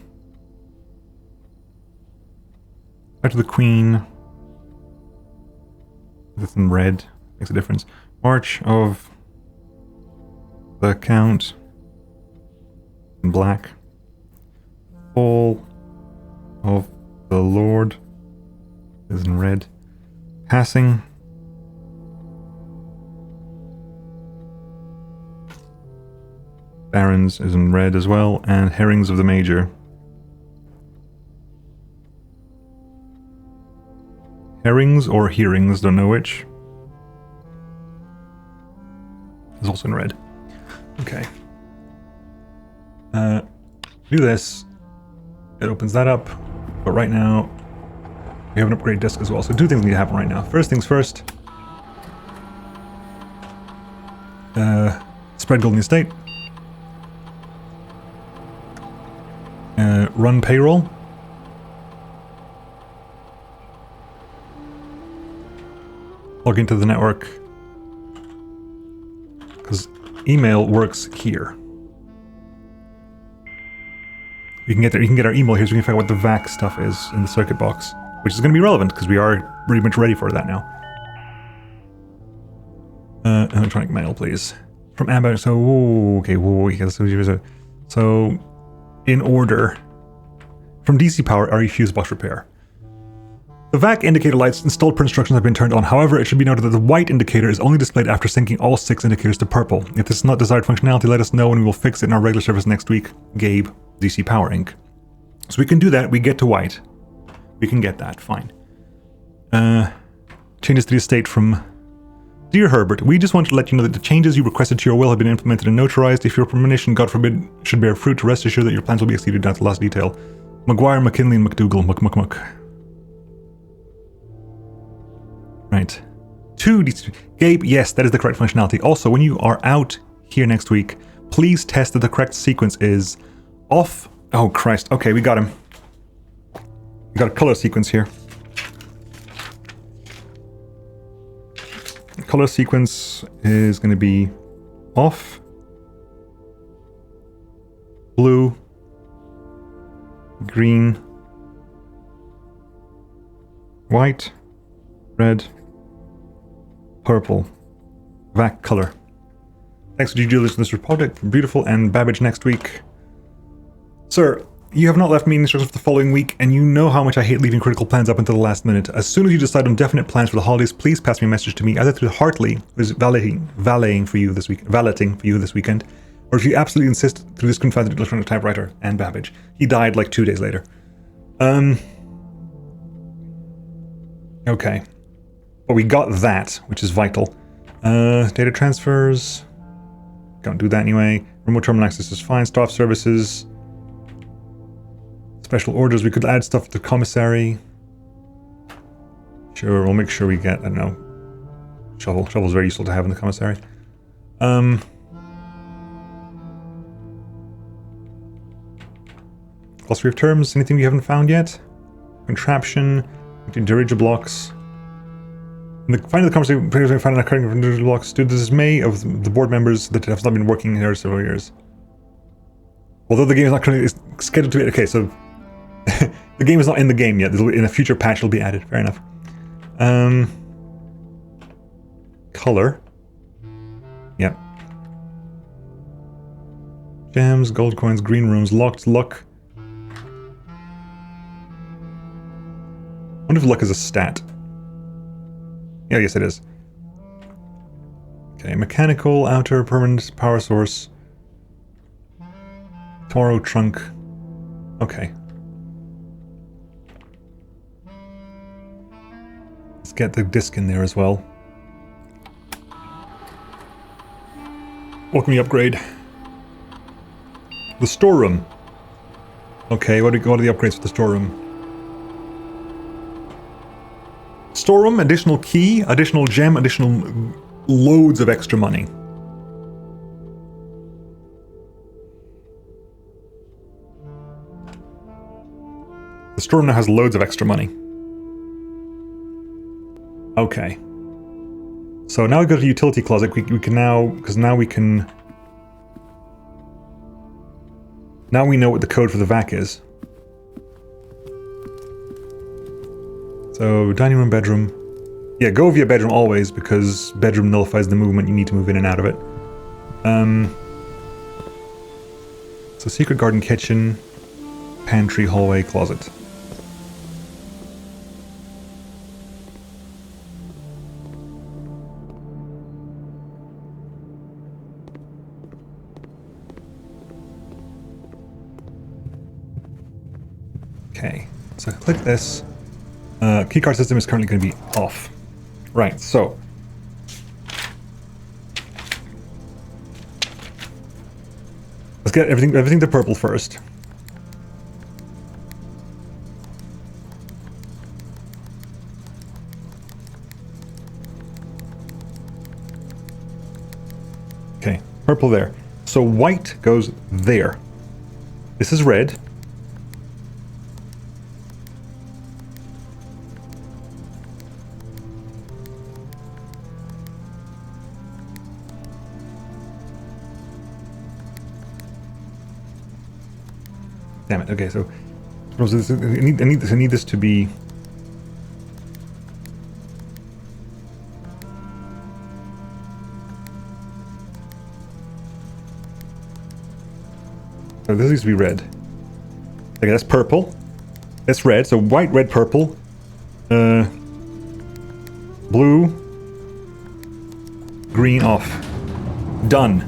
Flight of the Queen. That's in red. Makes a difference. March of the Count. In black. Fall of the Lord is in red. Passing. Barons is in red as well, and Herrings of the Major. Herrings or hearings, don't know which. Is also in red. Okay. Do this. It opens that up. But right now, we have an upgrade disc as well. So two things need to happen right now. First things first. Spread gold in the estate. Run payroll. Log into the network. Because email works here. You can get our email here so we can find out what the VAC stuff is in the circuit box. Which is going to be relevant because we are pretty much ready for that now. Electronic mail, please. From Amber, so, okay, so, in order. From DC Power, RE fuse box repair. The VAC indicator lights installed per instructions have been turned on. However, it should be noted that the white indicator is only displayed after syncing all 6 indicators to purple. If this is not desired functionality, let us know and we will fix it in our regular service next week. Gabe, DC Power Inc. So we can do that, we get to white. We can get that, fine. Changes to the estate from... Dear Herbert, we just want to let you know that the changes you requested to your will have been implemented and notarized. If your premonition, God forbid, should bear fruit, rest assured that your plans will be exceeded down to the last detail. Maguire, McKinley, and McDougall. Muck. Right. 2D... Gabe, yes, that is the correct functionality. Also, when you are out here next week, please test that the correct sequence is off... Oh, Christ. Okay, we got him. We got a color sequence here. The color sequence is going to be off, blue, green, white, red, purple, VAC color. Thanks for due diligence on this project from Beautiful and Babbage next week. Sir, you have not left me instructions for the following week, and you know how much I hate leaving critical plans up until the last minute. As soon as you decide on definite plans for the holidays, please pass me a message to me, either through Hartley, who is valeting for you this weekend, or if you absolutely insist, through this confounded electronic typewriter and Babbage. He died like 2 days later. Okay. But we got that, which is vital. Data transfers. Don't do that anyway. Remote terminal access is fine. Staff services. Special orders, we could add stuff to commissary. Sure, we'll make sure we get, I don't know, shovel. Shovel's very useful to have in the commissary. Glossary of terms, anything we haven't found yet? Contraption, dirigible blocks. Finally, the conversation found an occurring from dirigible blocks due to the dismay of the board members that have not been working here several years. Although the game is not currently scheduled to be... Okay, so... the game is not in the game yet. In a future patch it'll be added. Fair enough. Color. Yep. Gems, gold coins, green rooms, locked, luck. I wonder if luck is a stat. Yeah, yes it is. Okay, mechanical, outer, permanent, power source. Tomorrow, trunk. Okay. Let's get the disc in there as well. What can we upgrade? The storeroom. Okay, what are the upgrades for the storeroom? Storeroom, additional key, additional gem, additional loads of extra money. The storeroom now has loads of extra money. Okay. So now we go to the utility closet. We can now, because now we can... Now we know what the code for the vac is. So, dining room, bedroom. Yeah, go via bedroom always, because bedroom nullifies the movement. You need to move in and out of it. So, secret garden, kitchen, pantry, hallway, closet. Okay, so click this. Keycard system is currently going to be off. Right, so. Let's get everything to purple first. Purple there. So white goes there. This is red. Damn it. Okay, so I need this to be. So this needs to be red. Okay, that's purple. That's red. So white, red, purple. Blue. Green off. Done.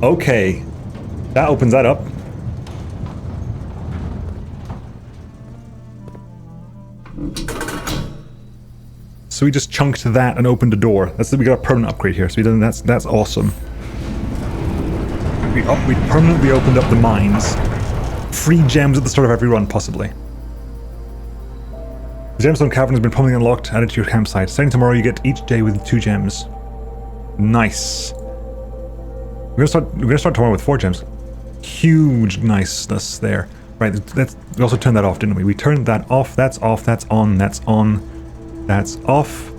Okay. That opens that up. So we just chunked that and opened a door. We got a permanent upgrade here. So that's awesome. We permanently opened up the mines. Free gems at the start of every run, possibly. The gemstone cavern has been permanently unlocked. Added to your campsite. Starting tomorrow, you get each day with 2 gems. Nice. We're gonna start tomorrow with 4 gems. Huge niceness there. Right. We also turned that off, didn't we? We turned that off. That's off. That's on. That's on. That's off.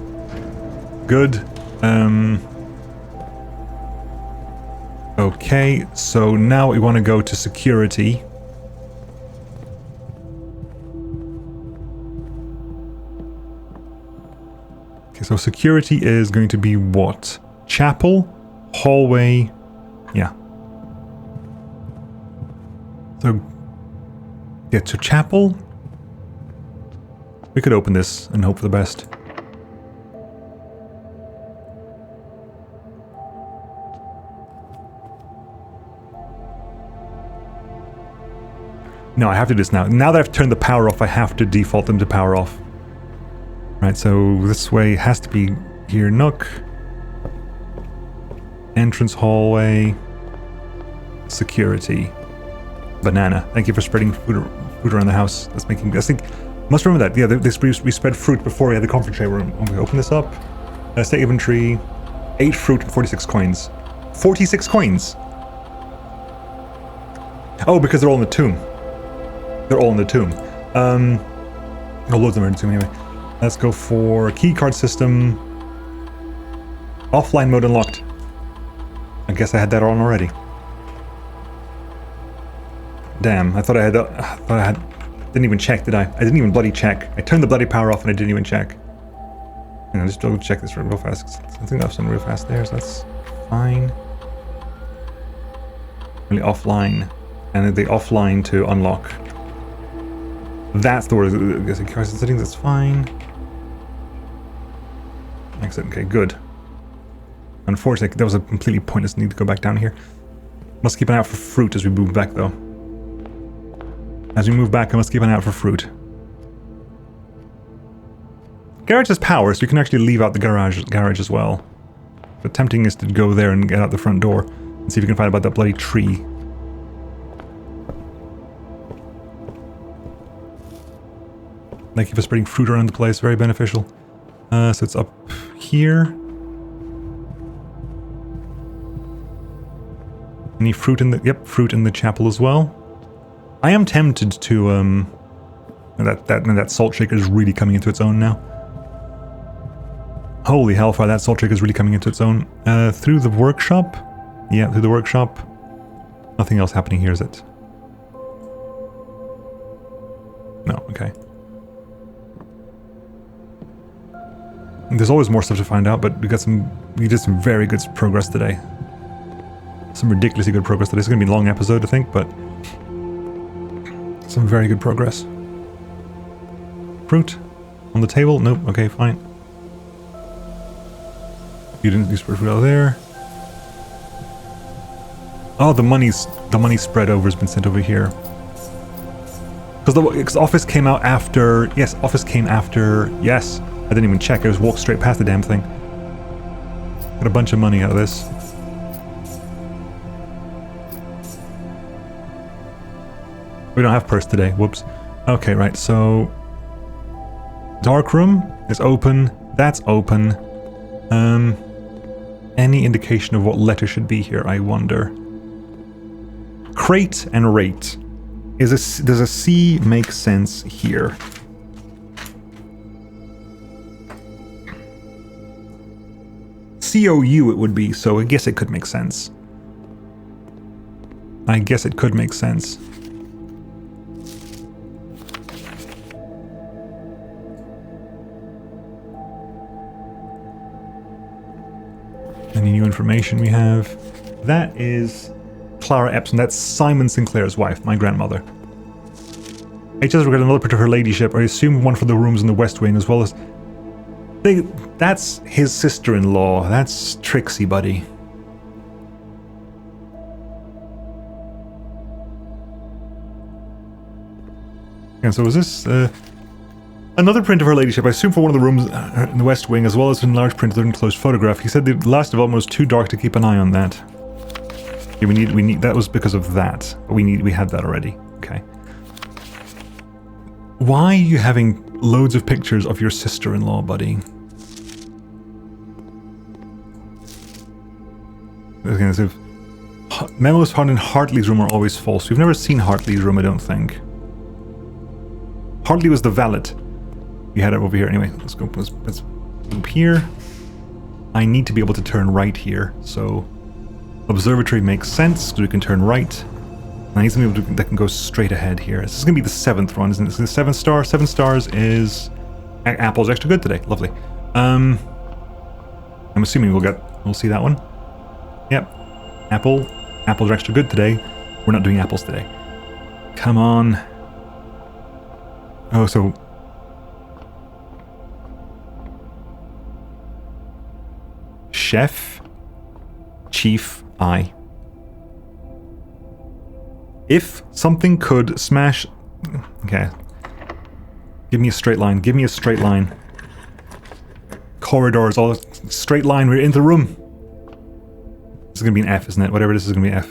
Good. Okay, so now we want to go to security. Okay, so security is going to be what? Chapel, hallway, yeah. So, get to chapel. We could open this and hope for the best. No, I have to do this now. Now that I've turned the power off, I have to default them to power off. Right, so this way has to be here. Nook. Entrance hallway. Security. Banana. Thank you for spreading food around the house. That's making... I think... Must remember that. Yeah, we spread fruit before we had the conference room. We open this up. State inventory. 8 fruit and 46 coins. 46 coins! Oh, because they're all in the tomb. They're all in the tomb. Oh, loads of them are in the tomb anyway. Let's go for keycard system. Offline mode unlocked. I guess I had that on already. Damn, I thought I had... Didn't even check, did I? I didn't even bloody check. I turned the bloody power off and I didn't even check. Hang on, just double check this real fast. I think that's done real fast there, so that's fine. Really offline. And the offline to unlock. That's the word. Settings, that's fine. Exit, okay, good. Unfortunately, that was a completely pointless need to go back down here. Must keep an eye out for fruit as we move back, though. As we move back, I must keep an eye out for fruit. Garage has power, so you can actually leave out the garage as well. But tempting is to go there and get out the front door and see if you can find about that bloody tree. Thank you for spreading fruit around the place, very beneficial. So it's up here. Any fruit in the... Yep, fruit in the chapel as well. I am tempted to... That salt shaker is really coming into its own now. Holy hellfire, that salt shaker is really coming into its own. Through the workshop? Yeah, through the workshop. Nothing else happening here, is it? No, okay. There's always more stuff to find out, but we did some very good progress today. Some ridiculously good progress today. It's going to be a long episode, I think, but some very good progress. Fruit on the table? Nope. Okay, fine. You didn't spread fruit out there. Oh, the money spread over has been sent over here. Because office came out after. Yes, office came after. Yes. I didn't even check, I just walked straight past the damn thing. Got a bunch of money out of this. We don't have purse today, whoops. Okay, right, so... Dark room is open, that's open. Any indication of what letter should be here, I wonder. Crate and rate. Does a C make sense here? COU it would be, so I guess it could make sense. I guess it could make sense. Any new information we have? That is Clara Epson. That's Simon Sinclair's wife, my grandmother. HS regarded another picture of her ladyship. I assume one for the rooms in the West Wing, as well as... That's his sister-in-law. That's Trixie, buddy. And so is this... another print of her ladyship, I assume for one of the rooms in the West Wing, as well as a large print of the enclosed photograph. He said the last development was too dark to keep an eye on that. Yeah, we need that was because of that. But we had that already. Okay. Why are you having loads of pictures of your sister-in-law, buddy? Memos found in Hartley's room are always false. We've never seen Hartley's room, I don't think. Hartley was the valet. We had it over here. Anyway, let's go. Let's move here. I need to be able to turn right here. So, observatory makes sense. So we can turn right. I need something that can go straight ahead here. This is going to be the 7th one, isn't it? This is the 7th star. 7 stars is... Apple's extra good today. Lovely. I'm assuming we'll see that one. Yep. Apples are extra good today. We're not doing apples today. Come on. Oh, so... Chef. Chief. I. If something could smash... Okay. Give me a straight line. Give me a straight line. Corridors, all straight line. We're in the room. This is going to be an F, isn't it? Whatever this is going to be F.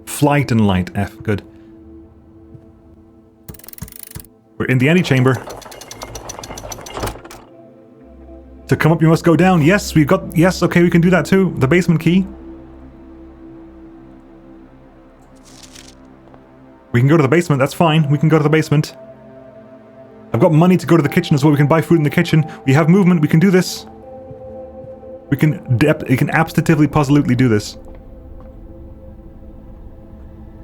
Flight and light. F. Good. We're in the antechamber. To come up, you must go down. Yes, we've got... Yes, okay, we can do that too. The basement key. We can go to the basement, that's fine. We can go to the basement. I've got money to go to the kitchen as well. We can buy food in the kitchen. We have movement, we can do this. We can absolutely, positively do this.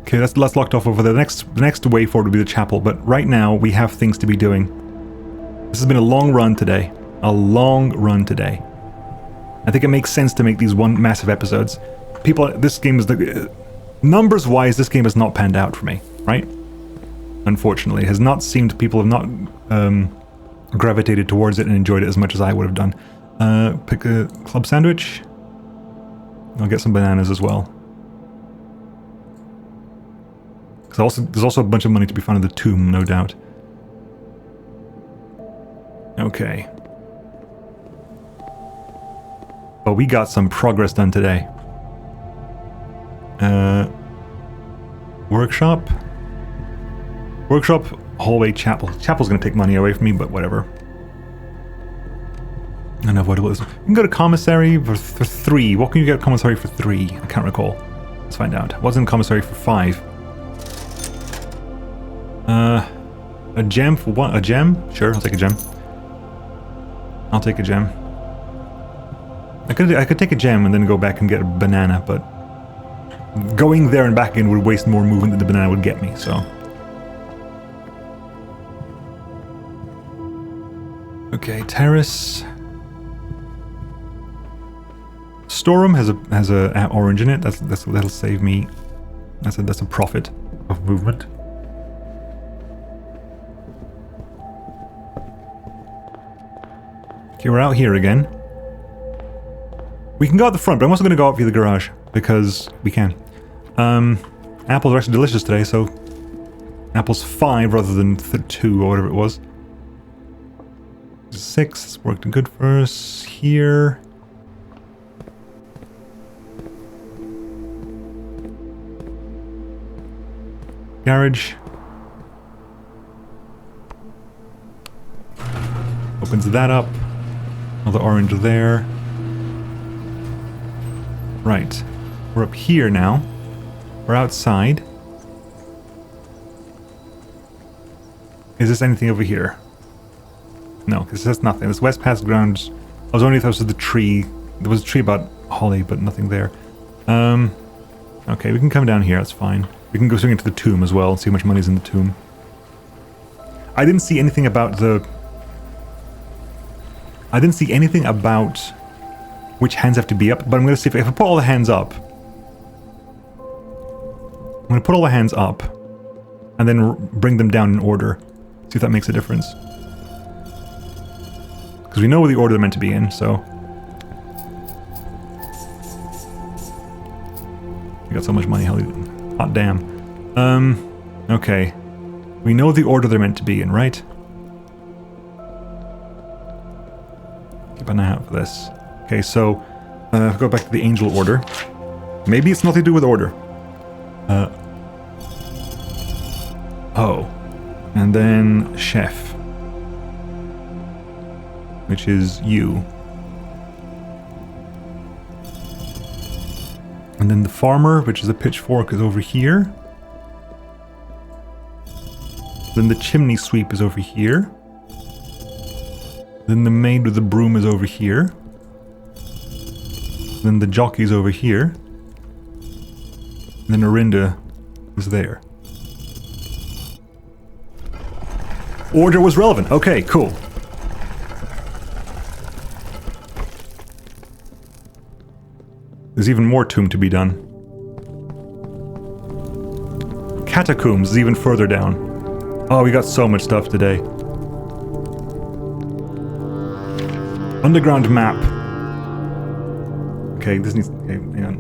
Okay, that's locked off over there. The next way forward would be the chapel, but right now we have things to be doing. This has been a long run today. A long run today. I think it makes sense to make these one massive episodes. This game is the... Numbers-wise, this game has not panned out for me, right? Unfortunately, it has not seemed... People have not gravitated towards it and enjoyed it as much as I would have done. Pick a club sandwich. I'll get some bananas as well. There's also a bunch of money to be found in the tomb, no doubt. Okay. But we got some progress done today. Workshop? Workshop, hallway, chapel. Chapel's gonna take money away from me, but whatever. Unavoidable. You can go to commissary for 3. What can you get commissary for 3? I can't recall. Let's find out. What's in commissary for 5? A gem for 1? A gem? Sure, I'll take a gem. I'll take a gem. I could take a gem and then go back and get a banana, but going there and back in would waste more movement than the banana would get me, so. Okay, terrace. Storeroom has a orange in it. That'll save me. That's a profit of movement. Okay, we're out here again. We can go out the front, but I'm also going to go out via the garage because we can. Apples are actually delicious today, so apples 5 rather than 2 or whatever it was. 6 it's worked good for us here. Garage. Opens that up. Another orange there. Right. We're up here now. We're outside. Is this anything over here? No, because that's nothing. This west past ground. I was wondering if that was the tree. There was a tree about holly, but nothing there. Okay, we can come down here. That's fine. We can go swing into the tomb as well and see how much money's in the tomb. I didn't see anything about the... I didn't see anything about which hands have to be up, but I'm going to see if I put all the hands up. I'm going to put all the hands up and then bring them down in order. See if that makes a difference. Because we know the order they're meant to be in, so... We got so much money, hot damn. Okay. We know the order they're meant to be in, right? Keep an eye out for this. Okay, so... go back to the angel order. Maybe it's nothing to do with order. Oh. And then chef. Which is you. And then the farmer, which is a pitchfork, is over here. Then the chimney sweep is over here. Then the maid with the broom is over here. Then the jockey's over here. And then Arinda is there. Order was relevant. Okay, cool. There's even more tomb to be done. Catacombs is even further down. Oh, we got so much stuff today. Underground map. Okay, this needs... Okay, hang on.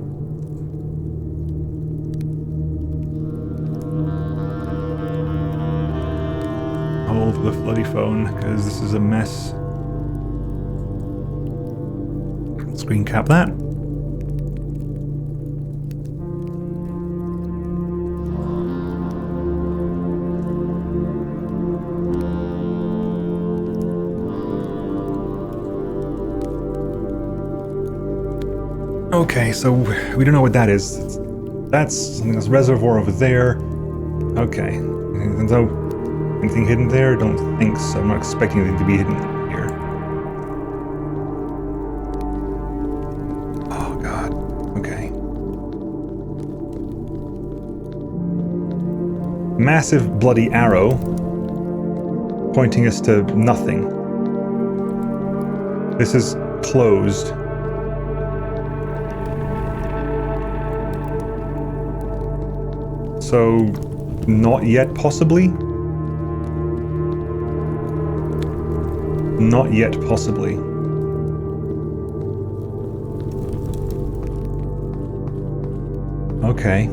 Hold the bloody phone, because this is a mess. Screen cap that. Okay, so we don't know what that is. That's something that's reservoir over there. Okay. And so, anything hidden there? Don't think so. I'm not expecting anything to be hidden here. Oh god. Okay. Massive bloody arrow pointing us to nothing. This is closed. So, not yet, possibly? Not yet, possibly. Okay.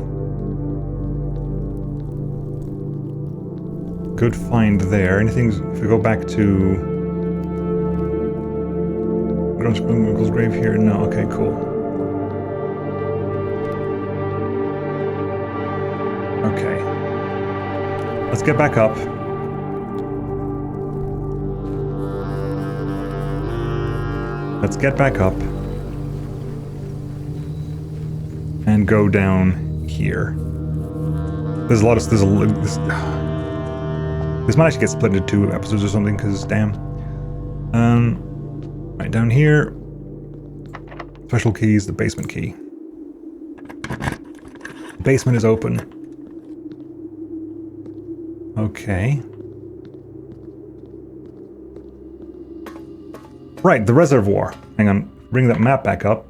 Good find there. Anything, if we go back to... Uncle's grave here? No, okay, cool. Okay. Let's get back up. Let's get back up. And go down here. There's a lot of... this might actually get split into 2 episodes or something, because damn. Right down here. Special keys, the basement key. Basement is open. Okay. Right, the reservoir. Hang on, bring that map back up.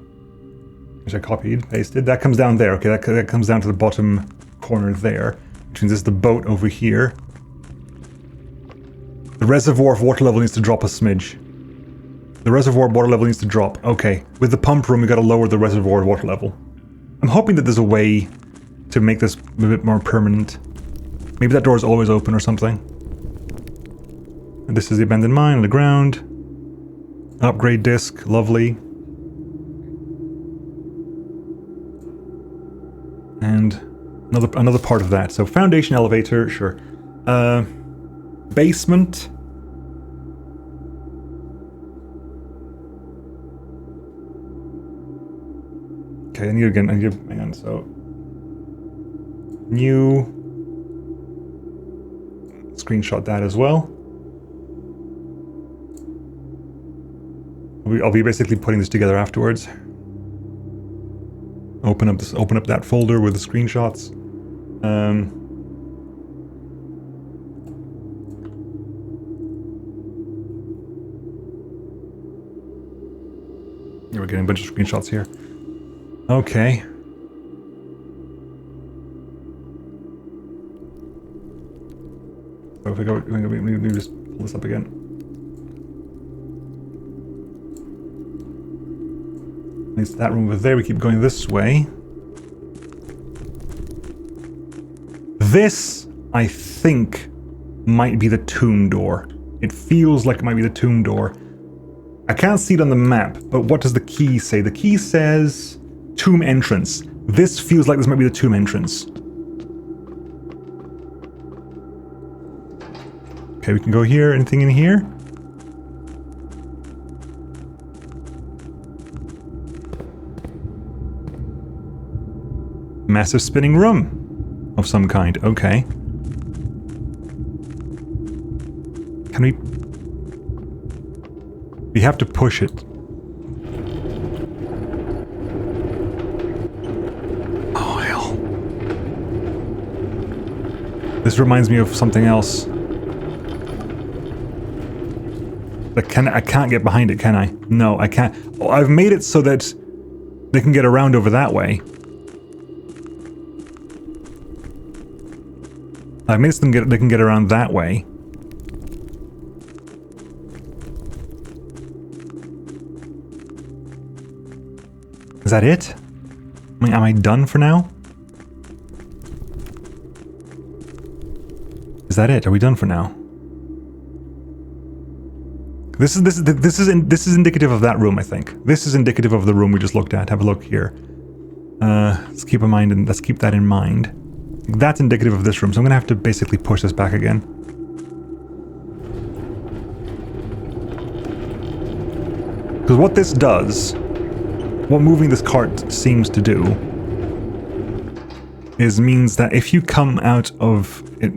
Which I copied, pasted. That comes down there. Okay, that comes down to the bottom corner there. Which means this is the boat over here. The reservoir water level needs to drop a smidge. The reservoir water level needs to drop. Okay, with the pump room, we gotta lower the reservoir water level. I'm hoping that there's a way to make this a bit more permanent. Maybe that door is always open or something. And this is the abandoned mine on the ground. Upgrade disc, lovely. And another part of that. So foundation elevator, sure. Basement. Okay, I need again. Hang on. So new. Screenshot that as well. I'll be basically putting this together afterwards. Open up that folder with the screenshots. We're getting a bunch of screenshots here. Okay. So if we just pull this up again. It's that room over there. We keep going this way. This, I think, might be the tomb door. It feels like it might be the tomb door. I can't see it on the map, but what does the key say? The key says tomb entrance. This feels like this might be the tomb entrance. Okay, we can go here. Anything in here? Massive spinning room of some kind. Okay. Can we... We have to push it. Oh, hell. This reminds me of something else. I can't get behind it, can I? No, I can't. Oh, I've made it so that they can get around over that way. I've made it so they can get around that way. Is that it? I mean, am I done for now? Is that it? Are we done for now? This is indicative of that room, I think. This is indicative of the room we just looked at. Have a look here. Let's keep that in mind. That's indicative of this room, so I'm gonna have to basically push this back again. Because what this does, what moving this cart seems to do, means that if you come out of it,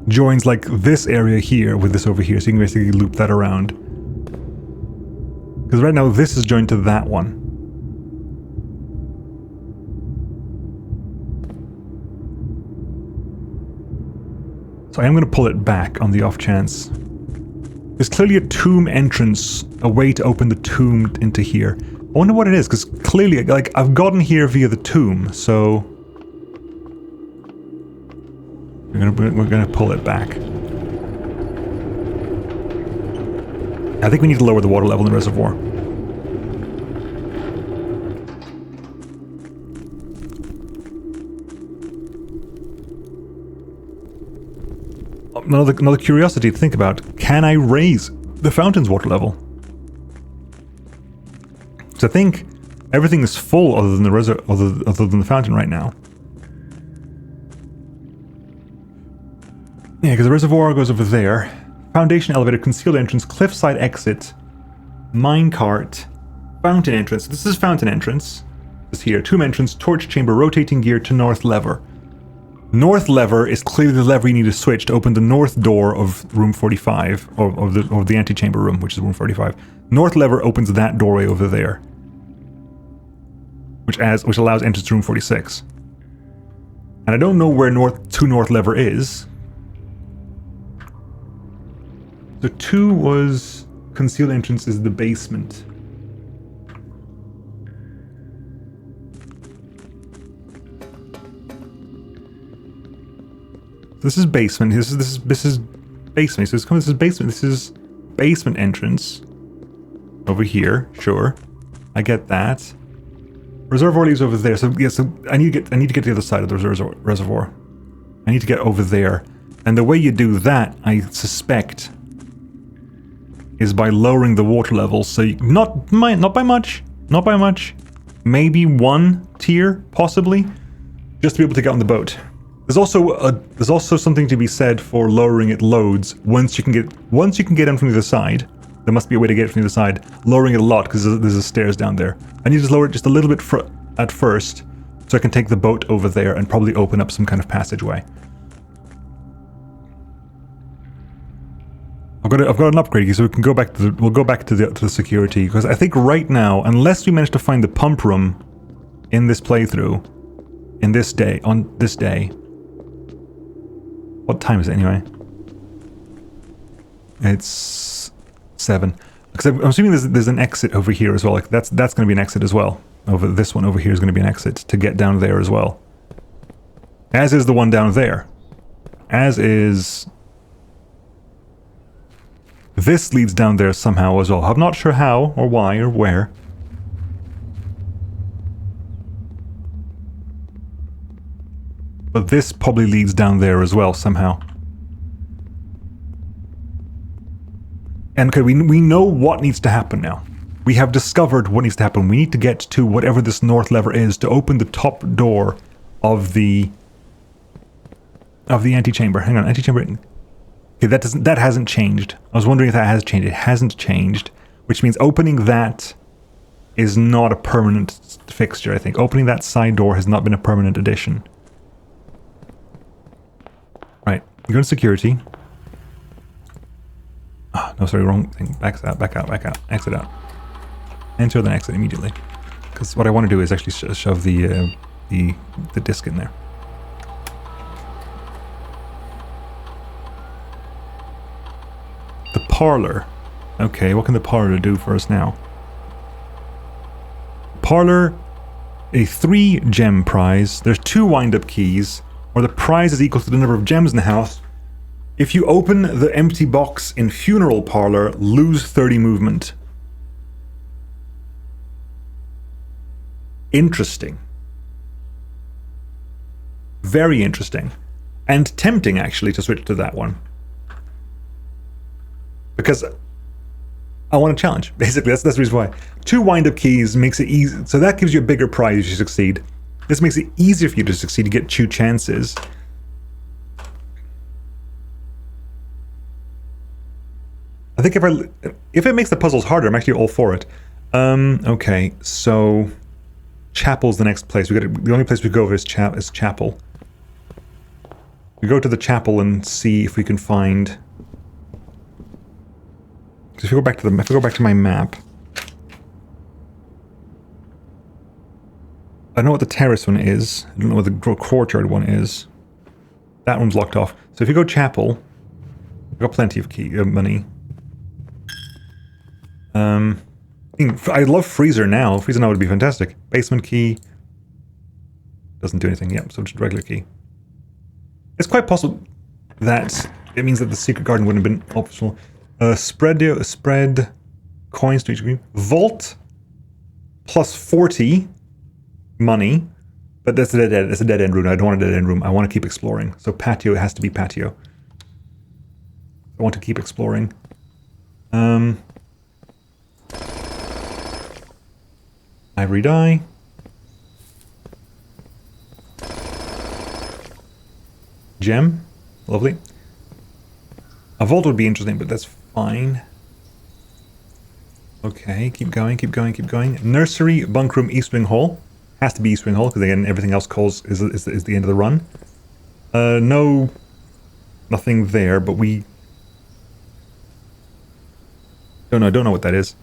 joins like this area here with this over here, so you can basically loop that around. Because right now this is joined to that one. So I am going to pull it back on the off chance. There's clearly a tomb entrance, a way to open the tomb into here. I wonder what it is, because clearly, like, I've gotten here via the tomb, so... We're gonna pull it back. I think we need to lower the water level in the reservoir. Another curiosity to think about. Can I raise the fountain's water level? So I think everything is full other than the other than the fountain right now. Yeah, because the reservoir goes over there. Foundation elevator, concealed entrance, cliffside exit, minecart, fountain entrance. This is fountain entrance. This here, tomb entrance, torch chamber, rotating gear to north lever. North lever is clearly the lever you need to switch to open the north door of room 45, or the antechamber room, which is room 45. North lever opens that doorway over there, which allows entrance to room 46. And I don't know where north lever is. So 2 was concealed entrance is the basement. This is basement. This is basement. So this is basement. This is basement entrance. Over here, sure. I get that. Reservoir leaves over there. So yeah, so I need to get to the other side of the reservoir. I need to get over there. And the way you do that, I suspect, is by lowering the water level. So not by much. Maybe 1 tier, possibly, just to be able to get on the boat. There's also something to be said for lowering it loads once you can get in from the other side. There must be a way to get it from the other side. Lowering it a lot, because there's a stairs down there. I need to lower it just a little bit at first, so I can take the boat over there and probably open up some kind of passageway. I've got an upgrade key, so we can go back to we'll go back to the security, because I think right now, unless we manage to find the pump room in this playthrough, on this day. What time is it anyway? It's 7. Because I'm assuming there's an exit over here as well. Like that's going to be an exit as well. Over this one over here is going to be an exit to get down there as well. As is the one down there. As is... This leads down there somehow as well. I'm not sure how, or why, or where. But this probably leads down there as well, somehow. And okay, we know what needs to happen now. We have discovered what needs to happen. We need to get to whatever this north lever is to open the top door of the antechamber. Hang on, antechamber... Okay, that hasn't changed. I was wondering if that has changed. It hasn't changed, which means opening that is not a permanent fixture, I think. Opening that side door has not been a permanent addition. Right, go to security. Oh, no, sorry, wrong thing. Back out, exit out. Enter, then exit immediately. Because what I want to do is actually shove the disc in there. The parlor. Okay, what can the parlor do for us now? Parlor, a 3 gem prize. There's 2 wind-up keys, or the prize is equal to the number of gems in the house. If you open the empty box in funeral parlor, lose 30 movement. Interesting. Very interesting. And tempting, actually, to switch to that one. Because I want a challenge, basically. That's the reason why. 2 wind-up keys makes it easy. So that gives you a bigger prize if you succeed. This makes it easier for you to succeed, to get 2 chances. I think if it makes the puzzles harder, I'm actually all for it. Okay, so chapel's the next place. The only place we go over is chapel. We go to the chapel and see if we can find... If we go back to my map, I know what the terrace one is. I don't know what the courtyard one is. That one's locked off. So if you go chapel, we've got plenty of money. I love freezer now. Freezer now would be fantastic. Basement key doesn't do anything. Yep, so just regular key. It's quite possible that it means that the secret garden wouldn't have been optional. Spread coins to each green. Vault plus 40 money, but that's a dead end room. I don't want a dead end room. I want to keep exploring. So patio, it has to be patio. I want to keep exploring. Ivory dye. Gem. Lovely. A vault would be interesting, but that's fine. Okay, keep going. Nursery, bunk room, East Wing Hall. Has to be East Wing Hall, because again, everything else is the end of the run. No, nothing there, but we... I don't know what that is.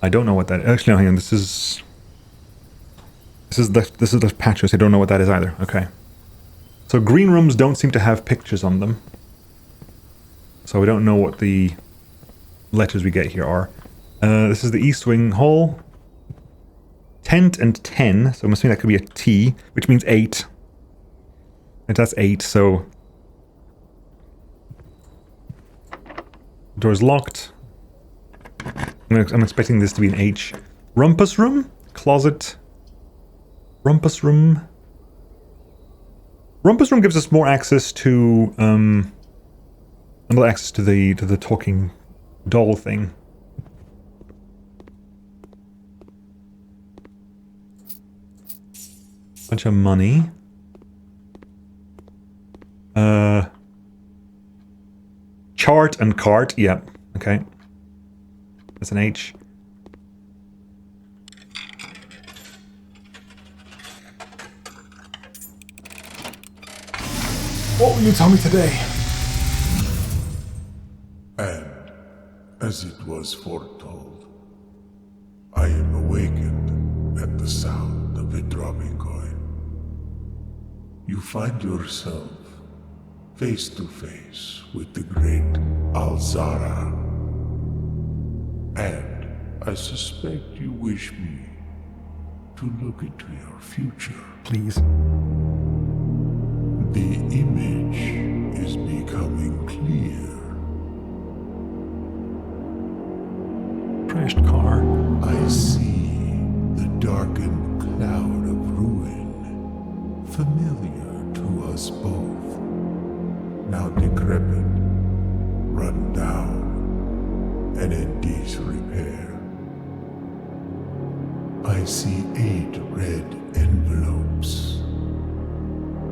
I don't know what that is. Actually, no, hang on, this is the patches. I don't know what that is either. Okay. So green rooms don't seem to have pictures on them. So we don't know what the letters we get here are. This is the East Wing Hall. Tent and 10, so I'm assuming that could be a T, which means 8. And that's 8, so... Door's locked. I'm expecting this to be an H. Rumpus room? Closet. Rumpus room. Rumpus room gives us more access to, another access to the talking doll thing. Bunch of money. Chart and cart. Yeah. Okay. That's an H. What will you tell me today? And, as it was foretold, I am awakened at the sound of a dropping coin. You find yourself face to face with the great Alzara. And I suspect you wish me to look into your future. Please. The image is becoming clear. Crashed car. I see the darkened cloud of ruin, familiar to us both, now decrepit, run down, and in disrepair. I see 8 red envelopes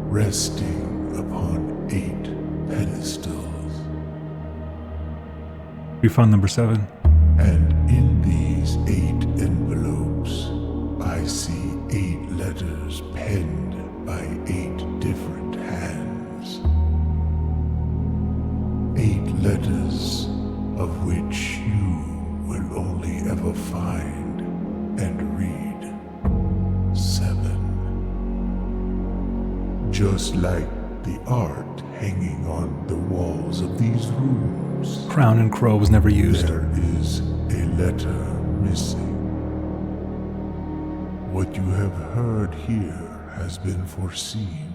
resting upon 8 pedestals. We found number 7. And in these 8 envelopes, I see 8 letters penned by 8 different hands. 8 letters of which you will only ever find and read 7. Just like the art hanging on the walls of these rooms. Crown and crow was never used. There is a letter missing. What you have heard here has been foreseen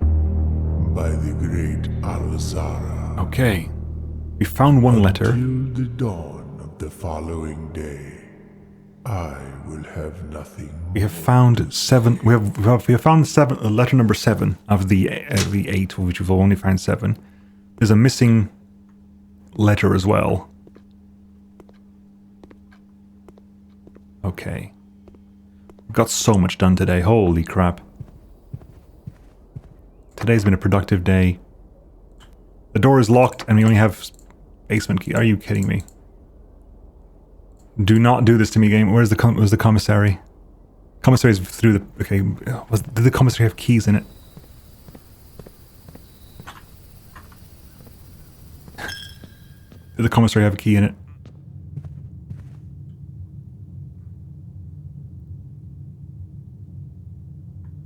by the great Alzara. Okay. We found one letter. Till the dawn of the following day, I will have nothing more. We have found 7. We have found 7. Letter number 7 of the 8, which we've only found 7. There's a missing letter as well. Okay. We've got so much done today. Holy crap. Today's been a productive day. The door is locked and we only have basement key. Are you kidding me? Do not do this to me, game. Where's the commissary? Commissary is through the... Okay. Did the commissary have keys in it? Did the commissary have a key in it?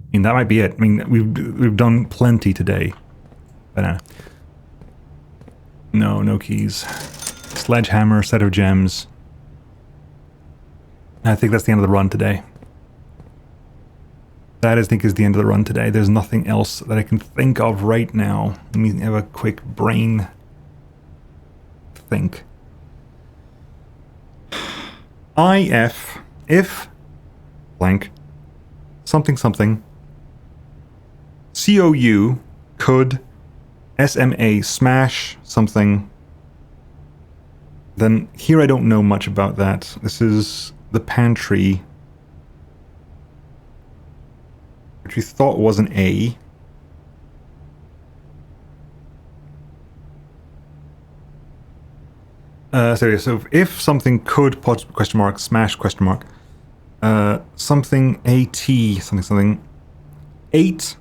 I mean, that might be it. I mean, we've done plenty today. But no keys. Sledgehammer, set of gems. I think that's the end of the run today. That, I think, is the end of the run today. There's nothing else that I can think of right now. Let me have a quick brain think. If blank something COU could SMA smash something, then here I don't know much about that. This is the pantry, which we thought was an A. So if something could question mark smash question mark something AT something 8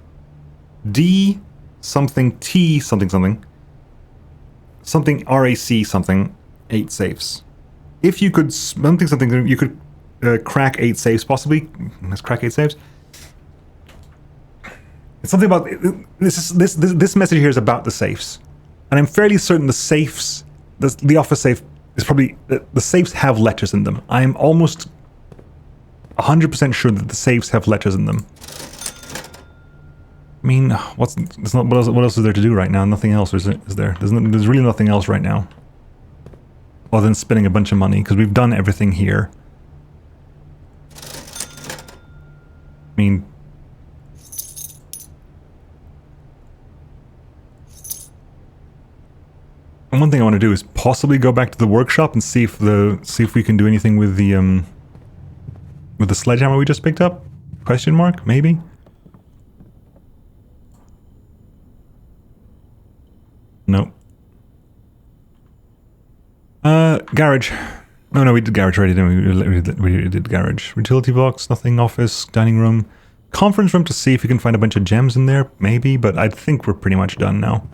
D something T something RAC something 8 safes. If you could something you could crack 8 safes possibly. Let's crack 8 safes. It's something about this message here is about the safes, and I'm fairly certain the safes, the office safe is probably the safes have letters in them. I am almost 100% sure that the safes have letters in them. I mean, what else is there to do right now? Nothing else is there. There's really nothing else right now, other than spending a bunch of money because we've done everything here. I mean, and one thing I want to do is possibly go back to the workshop and see if we can do anything with the sledgehammer we just picked up. Question mark? Maybe. No. Garage. Oh no, we did garage already, didn't we? We did garage. Utility box, nothing. Office, dining room. Conference room to see if we can find a bunch of gems in there, maybe, but I think we're pretty much done now.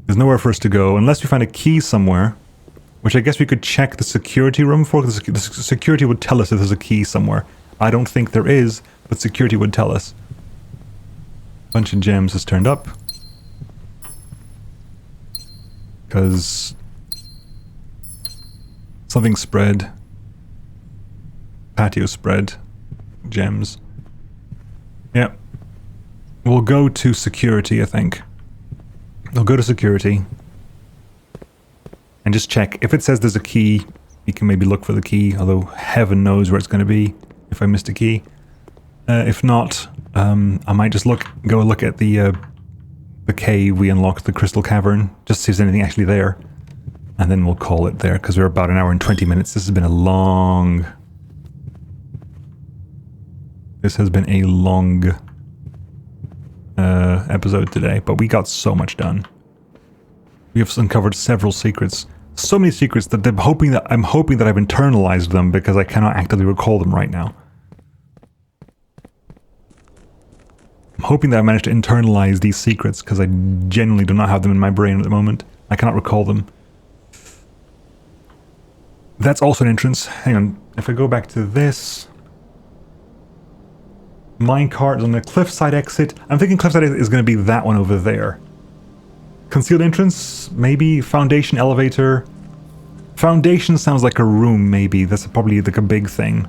There's nowhere for us to go, unless we find a key somewhere, which I guess we could check the security room for, because the security would tell us if there's a key somewhere. I don't think there is, but security would tell us. Bunch of gems has turned up. Because something spread. Patio spread. Gems. Yeah. We'll go to security, I think. We'll go to security. And just check. If it says there's a key, you can maybe look for the key, although heaven knows where it's going to be if I missed a key. If not, I might just go look at the cave we unlocked, the crystal cavern, just to see if there's anything actually there. And then we'll call it there, because we're about an hour and 20 minutes. This has been a long... This has been a long episode today, but we got so much done. We have uncovered several secrets. So many secrets that I'm hoping that I've internalized them, because I cannot actively recall them right now. I'm hoping that I managed to internalize these secrets, because I genuinely do not have them in my brain at the moment. I cannot recall them. That's also an entrance. Hang on. If I go back to this... Minecart on the cliffside exit. I'm thinking cliffside exit is going to be that one over there. Concealed entrance? Maybe. Foundation elevator. Foundation sounds like a room, maybe. That's probably like a big thing.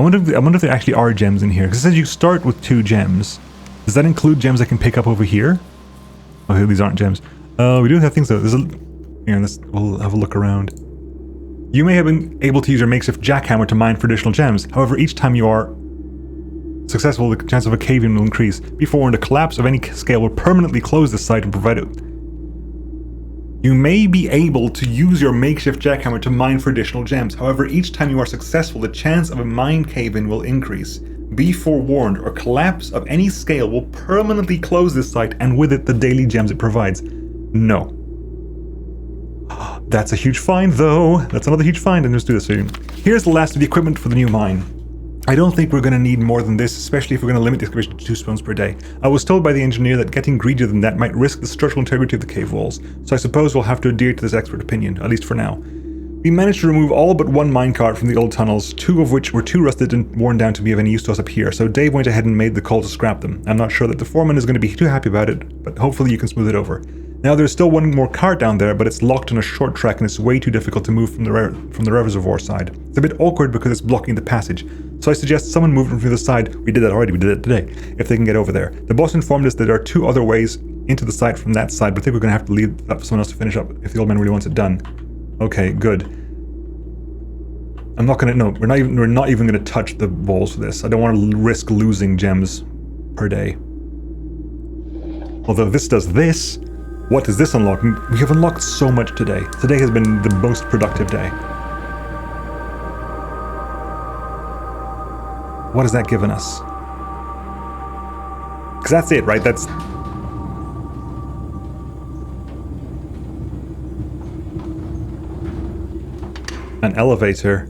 I wonder if there actually are gems in here. Because it says you start with 2 gems. Does that include gems I can pick up over here? Okay, these aren't gems. We do have things though. Here, we'll have a look around. You may have been able to use your makeshift jackhammer to mine for additional gems. However, each time you are successful, the chance of a cave-in will increase. Be forewarned, a collapse of any scale will permanently close this site and provide it. You may be able to use your makeshift jackhammer to mine for additional gems. However, each time you are successful, the chance of a mine cave-in will increase. Be forewarned, a collapse of any scale will permanently close this site, and with it, the daily gems it provides. No. That's a huge find, though. That's another huge find, and let's do this soon. Here's the last of the equipment for the new mine. I don't think we're going to need more than this, especially if we're going to limit the excavation to 2 stones per day. I was told by the engineer that getting greedier than that might risk the structural integrity of the cave walls, so I suppose we'll have to adhere to this expert opinion, at least for now. We managed to remove all but 1 minecart from the old tunnels, 2 of which were too rusted and worn down to be of any use to us up here, so Dave went ahead and made the call to scrap them. I'm not sure that the foreman is going to be too happy about it, but hopefully you can smooth it over. Now there's still 1 more cart down there, but it's locked on a short track and it's way too difficult to move from the reservoir side. It's a bit awkward because it's blocking the passage, so I suggest someone move it from the side. We did that already, we did it today, if they can get over there. The boss informed us that there are 2 other ways into the site from that side, but I think we're going to have to leave that for someone else to finish up if the old man really wants it done. Okay, good. I'm not gonna, no, we're not even gonna touch the walls for this. I don't want to risk losing gems per day. Although this does this, what does this unlock? We have unlocked so much today. Today has been the most productive day. What has that given us? Because that's it, right? That's... an elevator.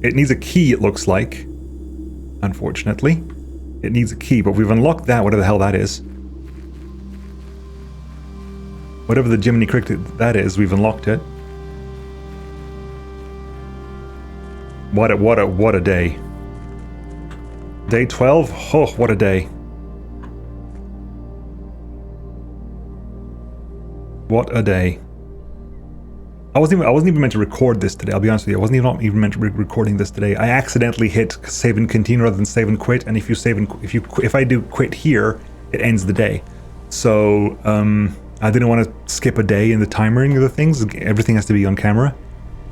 It needs a key, it looks like. Unfortunately. It needs a key, but we've unlocked that, whatever the hell that is. Whatever the Jiminy Cricket that is, we've unlocked it. What a day. Day 12? Oh, what a day. What a day. I wasn't even meant to record this today, I'll be honest with you. I wasn't even meant to be recording this today. I accidentally hit save and continue rather than save and quit, and if I do quit here, it ends the day. So, I didn't want to skip a day in the timering of the things. Everything has to be on camera.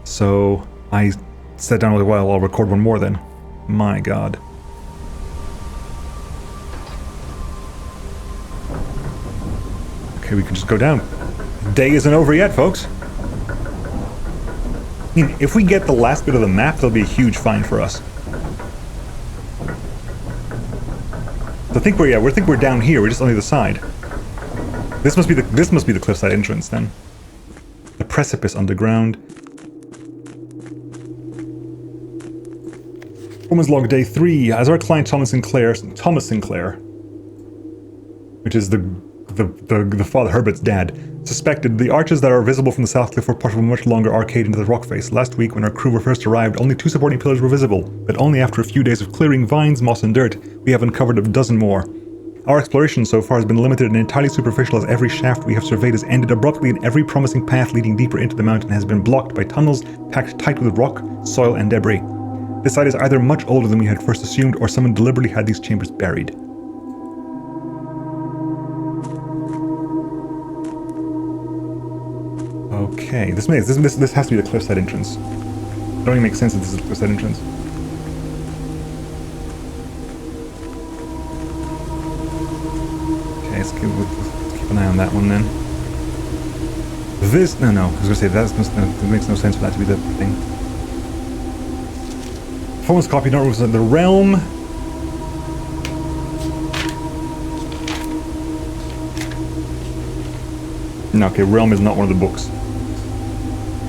So I sat down with, well, I'll record 1 more then. My God. Okay, we can just go down. Day isn't over yet, folks. I mean, if we get the last bit of the map, that'll be a huge find for us. So I think we're down here. We're just on the other side. This must be the cliffside entrance then. precipice underground. Woman's log day 3. As our client Thomas Sinclair, which is the father, Herbert's dad, suspected, the arches that are visible from the south cliff were part of a much longer arcade into the rock face. Last week, when our crew first arrived, only 2 supporting pillars were visible, but only after a few days of clearing vines, moss, and dirt, we have uncovered a dozen more. Our exploration so far has been limited and entirely superficial, as every shaft we have surveyed has ended abruptly, and every promising path leading deeper into the mountain has been blocked by tunnels packed tight with rock, soil, and debris. This site is either much older than we had first assumed, or someone deliberately had these chambers buried. Okay, this has to be the cliffside entrance. It don't even make sense that this is the cliffside entrance. Okay, let's keep an eye on that one then. This, no, I was gonna say it makes no sense for that to be the thing. Performance copy not represent the realm. No, okay, realm is not one of the books.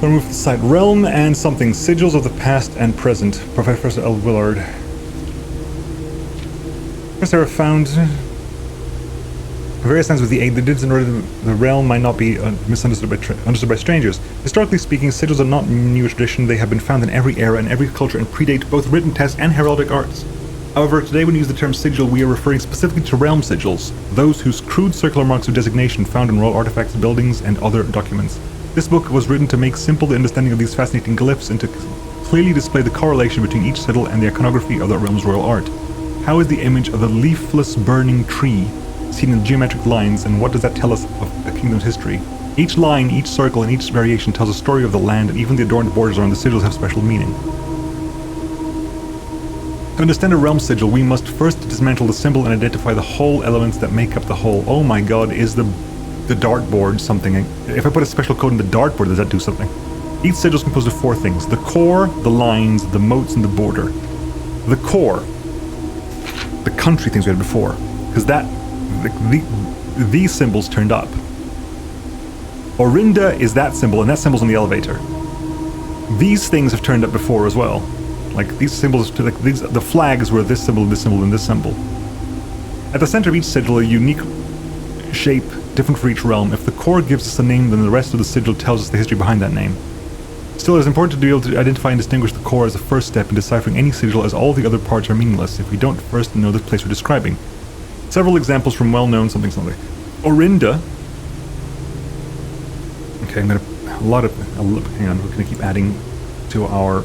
We'll move to the site. Realm and something. Sigils of the past and present. Professor L. Willard. Professor found various times with the aid that did in order the realm might not be misunderstood by strangers. Historically speaking, sigils are not new tradition. They have been found in every era and every culture and predate both written text and heraldic arts. However, today when we use the term sigil, we are referring specifically to realm sigils, those whose crude circular marks of designation found in royal artifacts, buildings, and other documents. This book was written to make simple the understanding of these fascinating glyphs and to clearly display the correlation between each sigil and the iconography of that realm's royal art. How is the image of the leafless burning tree seen in geometric lines, and what does that tell us of the kingdom's history? Each line, each circle, and each variation tells a story of the land, and even the adorned borders around the sigils have special meaning. To understand a realm sigil, we must first dismantle the symbol and identify the whole elements that make up the whole. Oh my god, is the dartboard something? If I put a special code in the dartboard, does that do something? Each sigil is composed of 4 things: the core, the lines, the moats, and the border. The core, the country things we had before, because these symbols turned up. Orinda is that symbol, and that symbol's on the elevator. These things have turned up before as well. Like these symbols, like these, the flags were this symbol, and this symbol. At the center of each sigil, a unique shape, different for each realm. If the core gives us a name, then the rest of the sigil tells us the history behind that name. Still, it is important to be able to identify and distinguish the core as the first step in deciphering any sigil, as all the other parts are meaningless if we don't first know the place we're describing. Several examples from well-known something. Orinda. Okay, I'm gonna hang on. We're gonna keep adding to our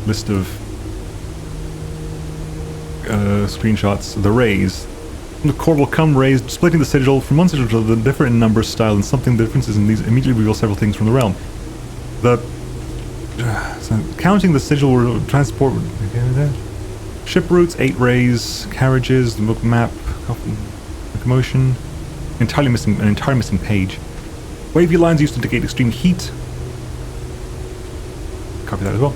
list of screenshots. The rays. The core will come raised, splitting the sigil from one sigil to the different in number, style, and something differences in these immediately reveal several things from the realm. Counting the sigil will transport ship routes, 8 rays, carriages, the book map, locomotion. An entire missing page. Wavy lines used to indicate extreme heat. Copy that as well.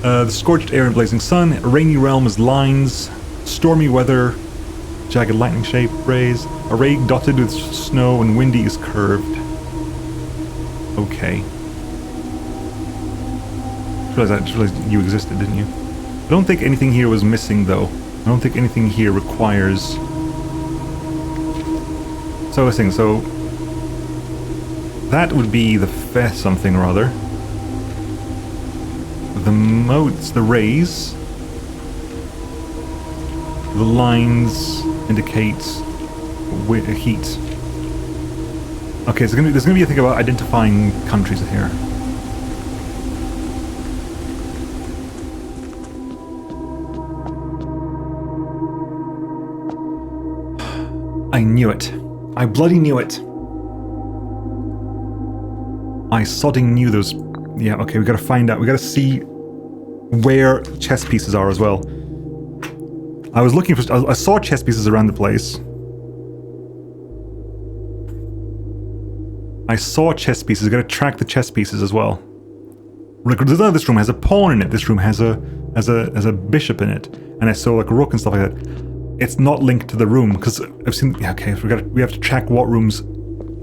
The scorched air and blazing sun. A rainy realm is lines. Stormy weather. Jagged lightning shape rays. A ray dotted with snow and windy is curved. Okay. I just realized you existed, didn't you? I don't think anything here was missing, though. I don't think anything here requires... So I was saying, so... That would be the something or other. The moats, the rays. The lines indicate heat. Okay, so there's gonna be a thing about identifying countries here. I knew it. I bloody knew it. I sodding knew those... Yeah, okay, we gotta find out. We gotta see where chess pieces are as well. I was looking for... I saw chess pieces around the place. I saw chess pieces. I gotta track the chess pieces as well. This room has a pawn in it. This room has a bishop in it. And I saw like a rook and stuff like that. It's not linked to the room because I've seen... Yeah, okay, we have to track what rooms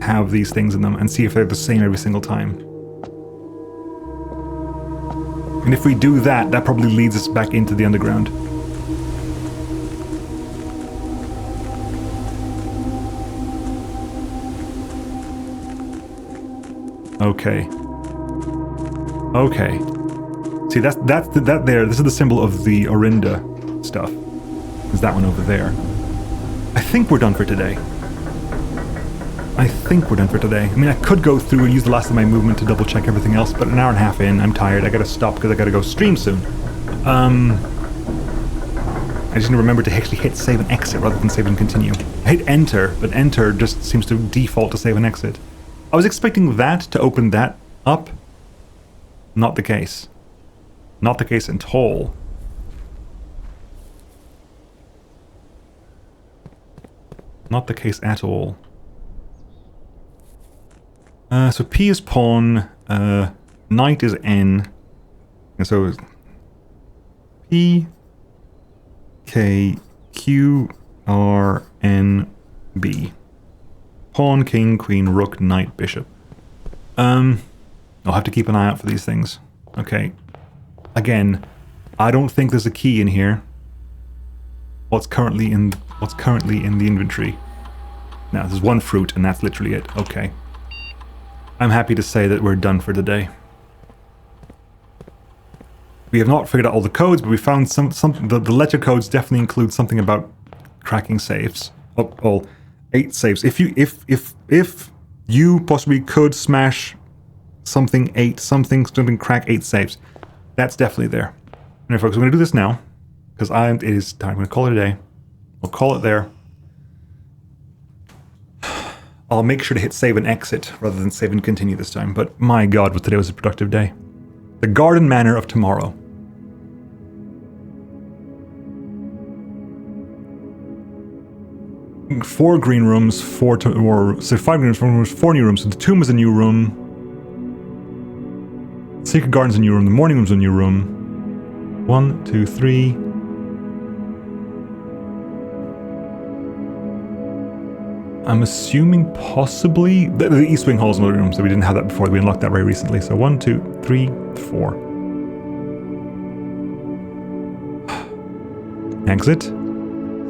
have these things in them and see if they're the same every single time. And if we do that, that probably leads us back into the underground. Okay. Okay. See, that there. This is the symbol of the Orinda stuff. Is that one over there? I think we're done for today. I mean, I could go through and use the last of my movement to double check everything else, but an hour and a half in, I'm tired. I gotta stop because I gotta go stream soon. I just need to remember to actually hit save and exit rather than save and continue. I hit enter, but enter just seems to default to save and exit. I was expecting that to open that up. Not the case. Not the case at all. Not the case at all. So P is pawn, knight is N, and so P, K, Q, R, N, B. Pawn, king, queen, rook, knight, bishop. I'll have to keep an eye out for these things. Okay. Again, I don't think there's a key in here. What's currently in the inventory? Now, there's one fruit, and that's literally it. Okay. I'm happy to say that we're done for the day. We have not figured out all the codes, but we found the ledger codes definitely include something about cracking safes. Oh, 8 safes. If you possibly could smash something crack 8 safes, that's definitely there. Anyway, folks, we're going to do this now because it is time. I'm going to call it a day. We'll call it there. I'll make sure to hit save and exit rather than save and continue this time, but my god, today was a productive day. The Garden Manor of tomorrow. Four green rooms, 5 green rooms, 4 new rooms. So the tomb is a new room. Secret Garden's a new room. The morning room's a new room. 1, 2, 3. I'm assuming possibly the East Wing Hall's another room, so we didn't have that before. We unlocked that very recently. So 1, 2, 3, 4. Exit.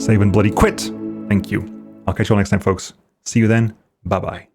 Save and bloody quit. Thank you. I'll catch you all next time, folks. See you then. Bye-bye.